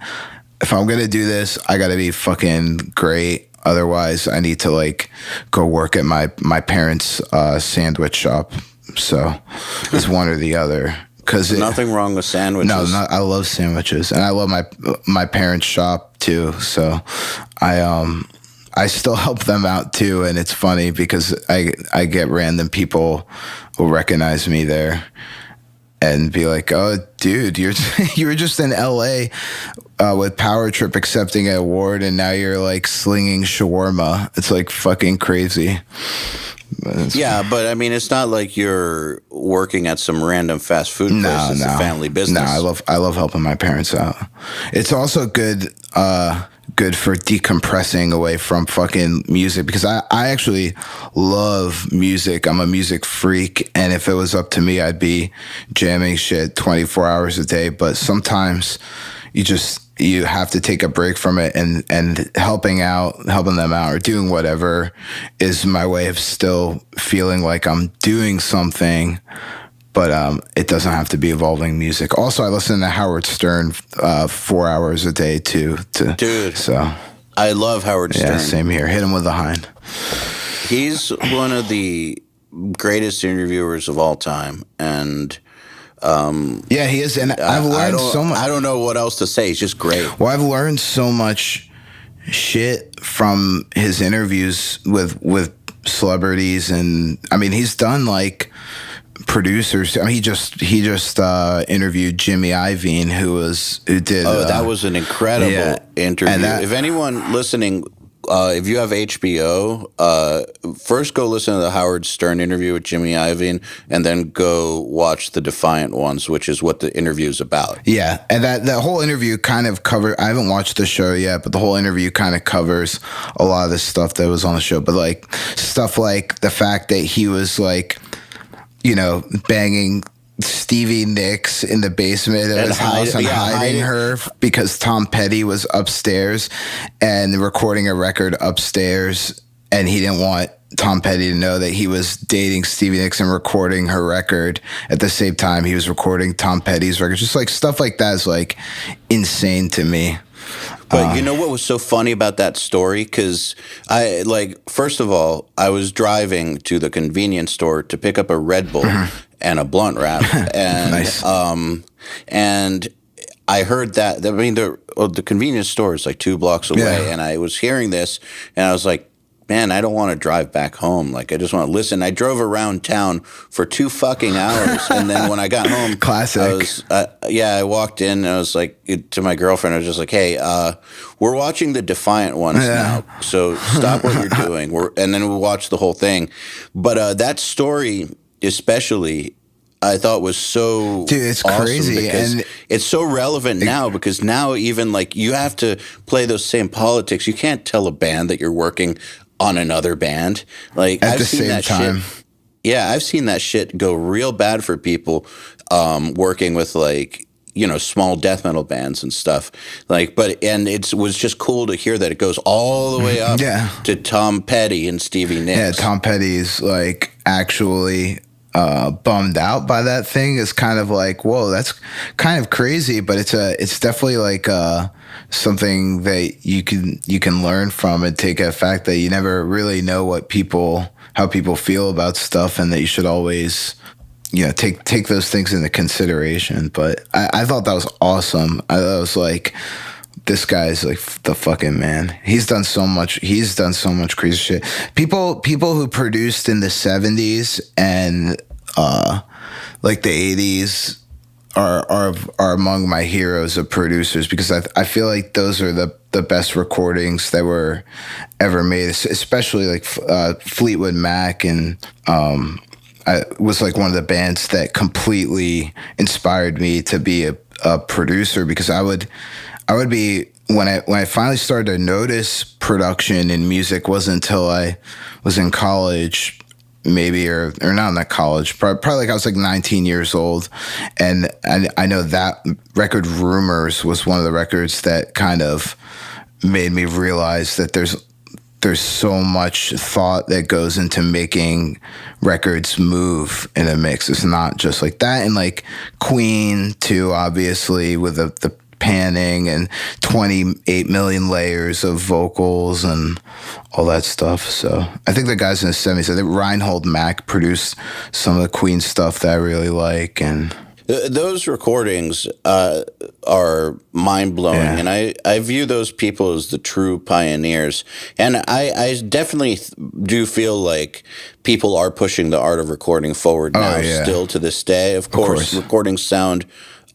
if I'm going to do this, I got to be fucking great. Otherwise, I need to like go work at my parents' sandwich shop. So it's one or the other. Nothing wrong with sandwiches. No, I love sandwiches, and I love my parents' shop too. So I still help them out too, and it's funny because I get random people who recognize me there and be like, "Oh, dude, you were just in L.A. With Power Trip accepting an award, and now you're like slinging shawarma." It's like fucking crazy. But I mean, it's not like you're working at some random fast food place. It's a family business. No, I love helping my parents out. It's also good for decompressing away from fucking music, because I actually love music. I'm a music freak, and if it was up to me, I'd be jamming shit 24 hours a day. But sometimes you have to take a break from it, and helping them out or doing whatever is my way of still feeling like I'm doing something, but it doesn't have to be involving music. Also, I listen to Howard Stern 4 hours a day too. Dude, so I love Howard Stern. Yeah, same here. Hit him with the hind. He's one of the greatest interviewers of all time, and yeah, he is, and I've learned so much. I don't know what else to say. He's just great. Well, I've learned so much shit from his interviews with celebrities, and I mean, he's done like producers. I mean, he just interviewed Jimmy Iovine, who did. Oh, that was an incredible interview. If anyone listening, if you have HBO, first go listen to the Howard Stern interview with Jimmy Iovine, and then go watch the Defiant Ones, which is what the interview is about. Yeah, and that whole interview kind of covered. I haven't watched the show yet, but the whole interview kind of covers a lot of the stuff that was on the show. But like stuff like the fact that he was like, banging Stevie Nicks in the basement of his house and hiding her because Tom Petty was upstairs and recording a record upstairs, and he didn't want Tom Petty to know that he was dating Stevie Nicks and recording her record at the same time he was recording Tom Petty's record. Just like stuff like that is like insane to me. But you know what was so funny about that story? Because first of all, I was driving to the convenience store to pick up a Red Bull and a blunt wrap, and nice. And I heard that. I mean, the convenience store is like 2 blocks away, and I was hearing this, and I was like, man, I don't want to drive back home. Like, I just want to listen. I drove around town for 2 fucking hours. And then when I got home, Classic. I walked in and I was like, to my girlfriend, I was just like, hey, we're watching the Defiant ones now. So stop what you're doing. And then we watched the whole thing. But that story, especially, I thought was so dude, it's awesome crazy, and it's so relevant now because now even like you have to play those same politics. You can't tell a band that you're working on another band. Like at I've the seen same that time. shit. Yeah, I've seen that shit go real bad for people working with like, you know, small death metal bands and stuff. Like, and it was just cool to hear that it goes all the way up to Tom Petty and Stevie Nicks. Yeah, Tom Petty's like actually bummed out by that thing. Is kind of like, whoa, that's kind of crazy, but it's definitely like something that you can learn from and take a fact that you never really know how people feel about stuff, and that you should always, you know, take those things into consideration. But I thought that was awesome. I thought it was like, this guy's like the fucking man. He's done so much crazy shit. People who produced in the 70s and like the 80s are among my heroes of producers, because I feel like those are the best recordings that were ever made, especially like Fleetwood Mac, and I was like one of the bands that completely inspired me to be a producer, because I would be, when I finally started to notice production in music wasn't until I was in college, maybe, or not in that college, probably like I was like 19 years old. And I know that record Rumors was one of the records that kind of made me realize that there's so much thought that goes into making records move in a mix. It's not just like that. And like Queen too, obviously, with the panning and 28 million layers of vocals and all that stuff. So I think the guys in the 70s, I think Reinhold Mack produced some of the Queen stuff that I really like. And those recordings are mind-blowing, and I view those people as the true pioneers. And I definitely do feel like people are pushing the art of recording forward now, still to this day. Of course, recordings sound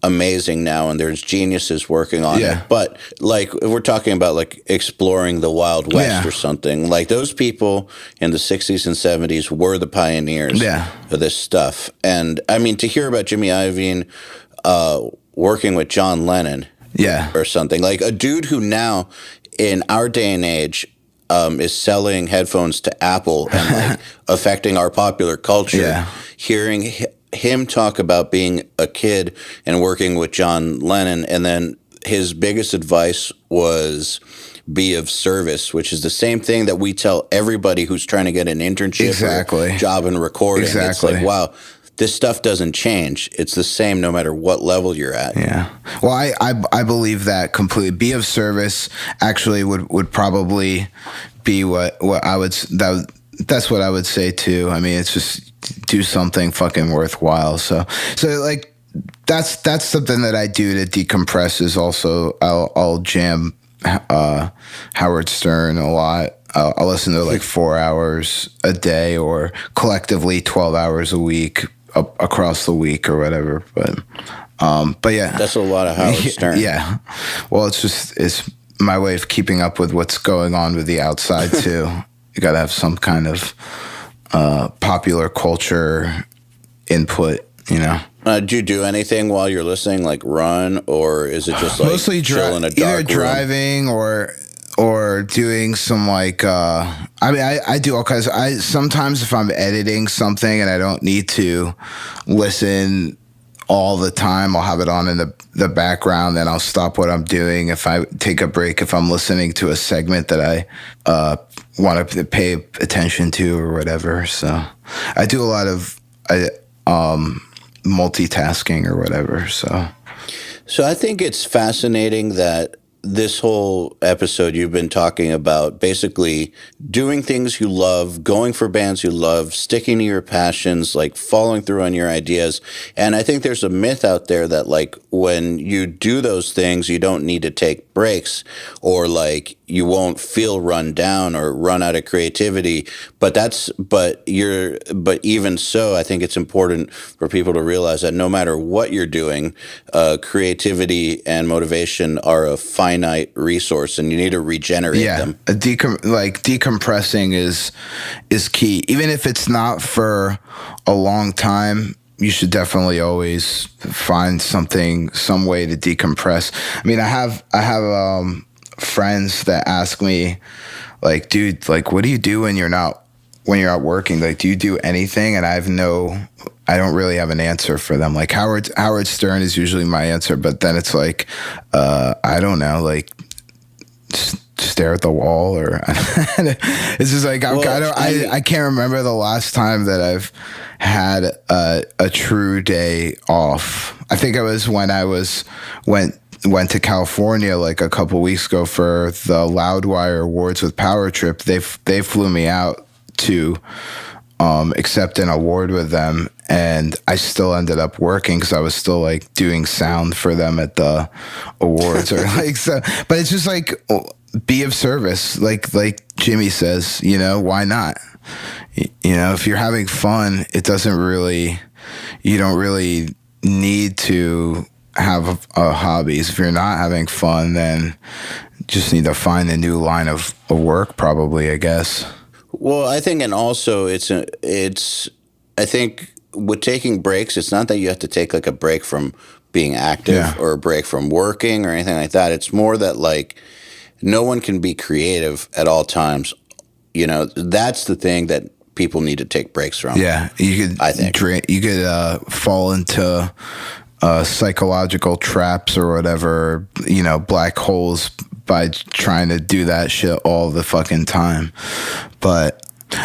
amazing now, and there's geniuses working on it. But like, if we're talking about like exploring the Wild West or something, like those people in the 60s and 70s were the pioneers of this stuff. And I mean, to hear about Jimmy Iovine working with John Lennon or something, like a dude who now in our day and age is selling headphones to Apple and like affecting our popular culture, hearing him talk about being a kid and working with John Lennon, and then his biggest advice was be of service, which is the same thing that we tell everybody who's trying to get an internship or job in recording. It's like, wow, this stuff doesn't change. It's the same no matter what level you're at. Yeah. Well, I believe that completely. Be of service actually would probably be what I would, that's what I would say too. I mean, it's just do something fucking worthwhile. So like that's something that I do to decompress. Is also I'll jam Howard Stern a lot. I'll listen to like 4 hours a day, or collectively 12 hours a week across the week or whatever. But yeah, that's a lot of Howard Stern. Yeah. Well, it's my way of keeping up with what's going on with the outside too. You got to have some kind of popular culture input, you know. Do you do anything while you're listening, like run, or is it just like mostly chill in a dark either room? driving or doing some like I mean I do all kinds. Sometimes if I'm editing something and I don't need to listen all the time, I'll have it on in the background, then I'll stop what I'm doing. If I take a break, if I'm listening to a segment that I want to pay attention to or whatever. So I do a lot of multitasking or whatever. So I think it's fascinating that this whole episode, you've been talking about basically doing things you love, going for bands you love, sticking to your passions, like following through on your ideas. And I think there's a myth out there that like when you do those things, you don't need to take breaks, or like you won't feel run down or run out of creativity. But even so, I think it's important for people to realize that no matter what you're doing, creativity and motivation are a finite resource, and you need to regenerate them. Decompressing is key. Even if it's not for a long time, you should definitely always find some way to decompress. I mean, I have friends that ask me, like, dude, like, what do you do when you're not working? Like, do you do anything? And I don't really have an answer for them. Like Howard Stern is usually my answer, but then it's like, I don't know, like stare at the wall, or it's just like I can't remember the last time that I've had a true day off. I think it was when I went to California like a couple weeks ago for the Loudwire Awards with Power Trip. They flew me out to accept an award with them, and I still ended up working because I was still like doing sound for them at the awards or like so. But it's just like, be of service, like Jimmy says, you know, why not? You know, if you're having fun, you don't really need to have hobbies. If you're not having fun, then just need to find a new line of work, probably, I guess. Well, I think, and also I think with taking breaks, it's not that you have to take like a break from being active or a break from working or anything like that. It's more that like no one can be creative at all times. You know, that's the thing that people need to take breaks from. Yeah, you could fall into psychological traps or whatever, you know, black holes by trying to do that shit all the fucking time. But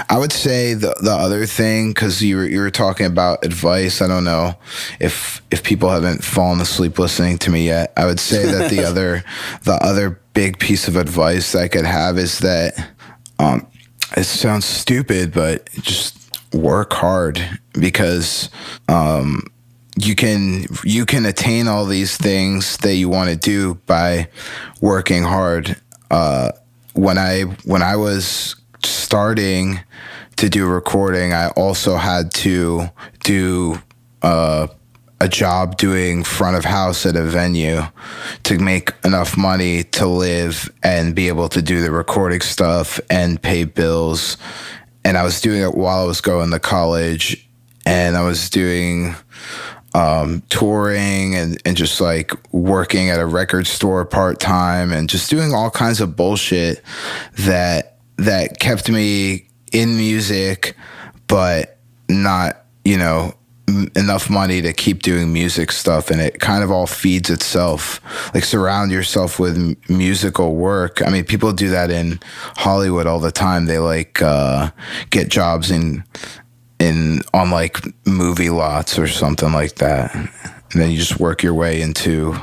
I would say the other thing, because you were talking about advice, I don't know if people haven't fallen asleep listening to me yet. I would say that the other big piece of advice I could have is that it sounds stupid, but just work hard, because you can attain all these things that you want to do by working hard. When I was starting to do recording, I also had to do a job doing front of house at a venue to make enough money to live and be able to do the recording stuff and pay bills. And I was doing it while I was going to college, and I was doing touring and just like working at a record store part-time and just doing all kinds of bullshit that kept me in music, but not, you know, enough money to keep doing music stuff. And it kind of all feeds itself. Like, surround yourself with musical work. I mean, people do that in Hollywood all the time. They like get jobs on like movie lots or something like that, and then you just work your way into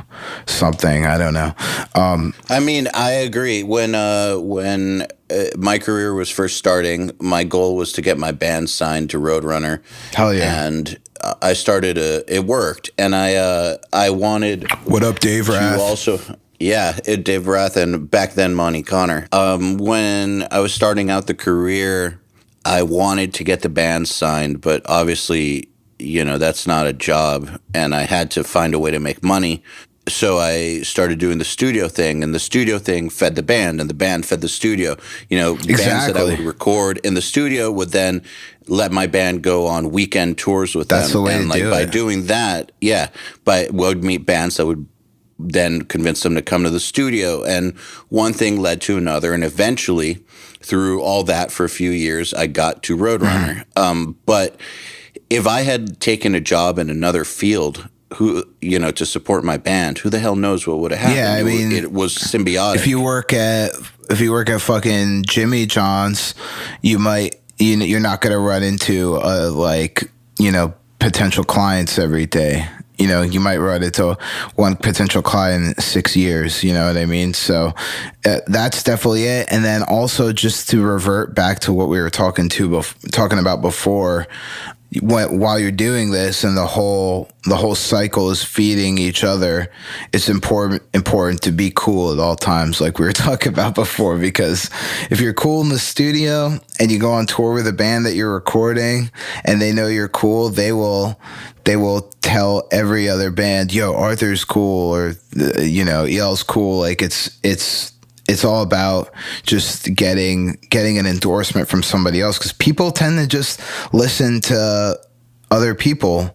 something. I don't know. I mean, I agree. When my career was first starting, my goal was to get my band signed to Roadrunner. Hell yeah! And I started it worked, and I wanted. What up, Dave Rath? Also, yeah, Dave Rath, and back then Monty Connor. When I was starting out the career, I wanted to get the band signed, but obviously, you know, that's not a job, and I had to find a way to make money. So I started doing the studio thing, and the studio thing fed the band, and the band fed the studio. You know, bands that I would record in the studio would then let my band go on weekend tours with them. That's the way and to like do by it. doing that, we would meet bands that would then convince them to come to the studio, and one thing led to another, and eventually, through all that for a few years, I got to Roadrunner. But if I had taken a job in another field, to support my band, who the hell knows what would have happened? Yeah, I mean, it was symbiotic. If you work at fucking Jimmy John's, you're not gonna run into potential clients every day. you know, you might run into one potential client in 6 years, you know what I mean? So that's definitely it. And then also just to revert back to what we were talking about before, while you're doing this and the whole cycle is feeding each other, it's important to be cool at all times, like we were talking about before, because if you're cool in the studio and you go on tour with a band that you're recording and they know you're cool, they will tell every other band, yo, Arthur's cool, or you know, Eyal's cool. Like it's all about just getting an endorsement from somebody else, because people tend to just listen to other people.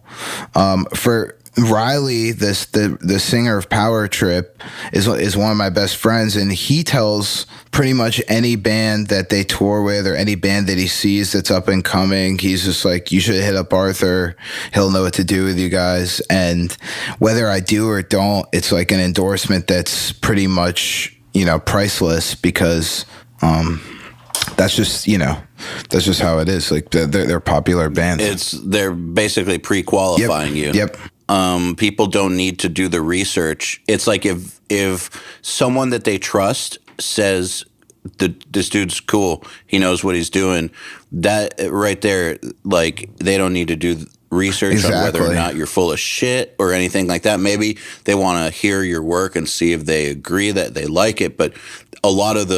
For Riley, the singer of Power Trip is one of my best friends, and he tells pretty much any band that they tour with or any band that he sees that's up and coming, he's just like, you should hit up Arthur. He'll know what to do with you guys. And whether I do or don't, it's like an endorsement that's pretty much, you know, priceless, because that's just, you know, that's just how it is. Like they're popular bands. They're basically pre-qualifying you. Yep. People don't need to do the research. It's like if someone that they trust says this dude's cool, he knows what he's doing, that right there, like they don't need to do research on whether or not you're full of shit or anything like that. Maybe they want to hear your work and see if they agree that they like it, but a lot of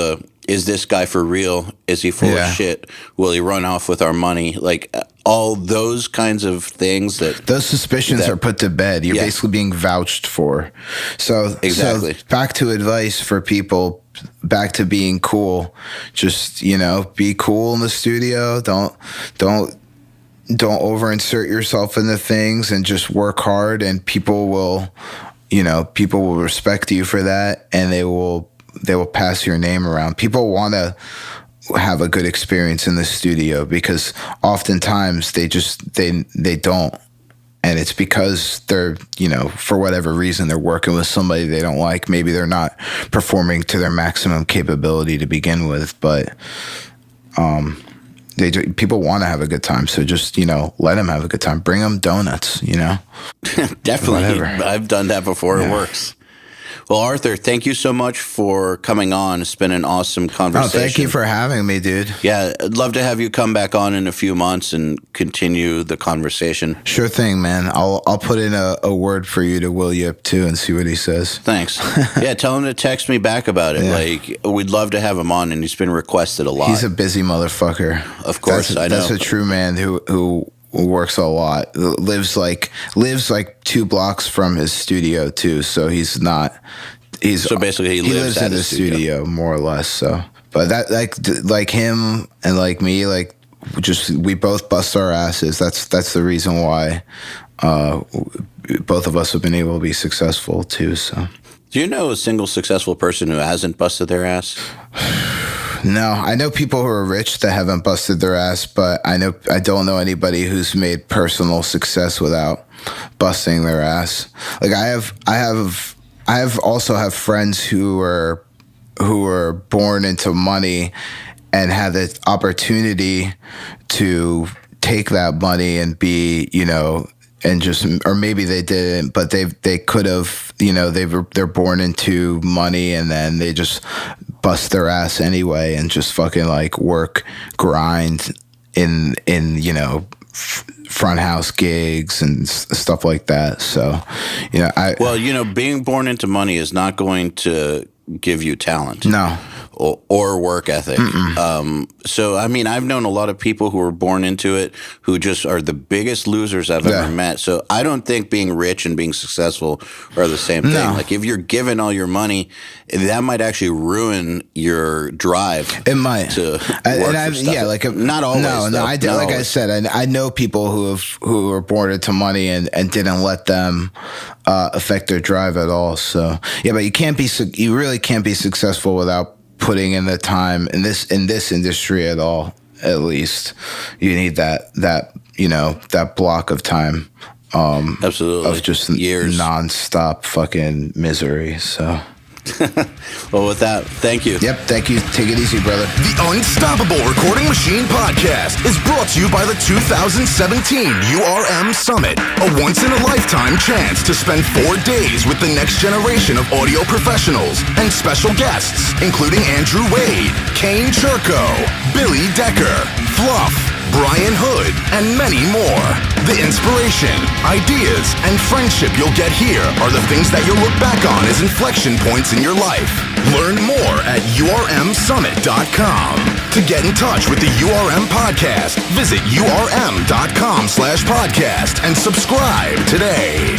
is this guy for real? Is he full of shit? Will he run off with our money? Like all those kinds of things those suspicions are put to bed. You're basically being vouched for. So exactly. So back to advice for people, back to being cool. Just, you know, be cool in the studio. Don't over insert yourself into things, and just work hard, and people will respect you for that, and they will pass your name around. People want to have a good experience in the studio, because oftentimes they don't. And it's because they're, you know, for whatever reason, they're working with somebody they don't like. Maybe they're not performing to their maximum capability to begin with, but people want to have a good time. So just, you know, let them have a good time. Bring them donuts, you know? Definitely. Whatever. I've done that before. It works. Well, Arthur, thank you so much for coming on. It's been an awesome conversation. Oh, thank you for having me, dude. Yeah, I'd love to have you come back on in a few months and continue the conversation. Sure thing, man. I'll put in a word for you to Will Yip, too, and see what he says. Thanks. Yeah, tell him to text me back about it. Like, we'd love to have him on, and he's been requested a lot. He's a busy motherfucker. Of course, I know. That's a true man who works a lot. Lives like 2 blocks from his studio too. So so basically he lives in the studio more or less. So, but that like him and like me, like just we both bust our asses. That's the reason why both of us have been able to be successful too. So, do you know a single successful person who hasn't busted their ass? No, I know people who are rich that haven't busted their ass, but I don't know anybody who's made personal success without busting their ass. Like I also have friends who are born into money and had the opportunity to take that money and be, you know, and just, or maybe they didn't, but they could have, you know, they're born into money and then they just bust their ass anyway and just fucking like grind in you know, front house gigs and stuff like that. So, you know, being born into money is not going to give you talent. No. Or work ethic. So, I mean, I've known a lot of people who were born into it who just are the biggest losers I've ever met. So I don't think being rich and being successful are the same thing. No. Like if you're given all your money, that might actually ruin your drive. It might. To work for stuff. Not always. No. I said, I know people who were born into money and didn't let them affect their drive at all. So yeah, but you really can't be successful without putting in the time in this industry at all. At least you need that you know, that block of time. Absolutely. Of just years, nonstop fucking misery. So Well, with that, thank you. Yep, thank you. Take it easy, brother. The Unstoppable Recording Machine Podcast is brought to you by the 2017 URM Summit, a once-in-a-lifetime chance to spend 4 days with the next generation of audio professionals and special guests, including Andrew Wade, Kane Churko, Billy Decker, Fluff, Brian Hood, and many more. The inspiration, ideas, and friendship you'll get here are the things that you'll look back on as inflection points in your life. Learn more at urmsummit.com. To get in touch with the URM Podcast, visit urm.com/podcast and subscribe today.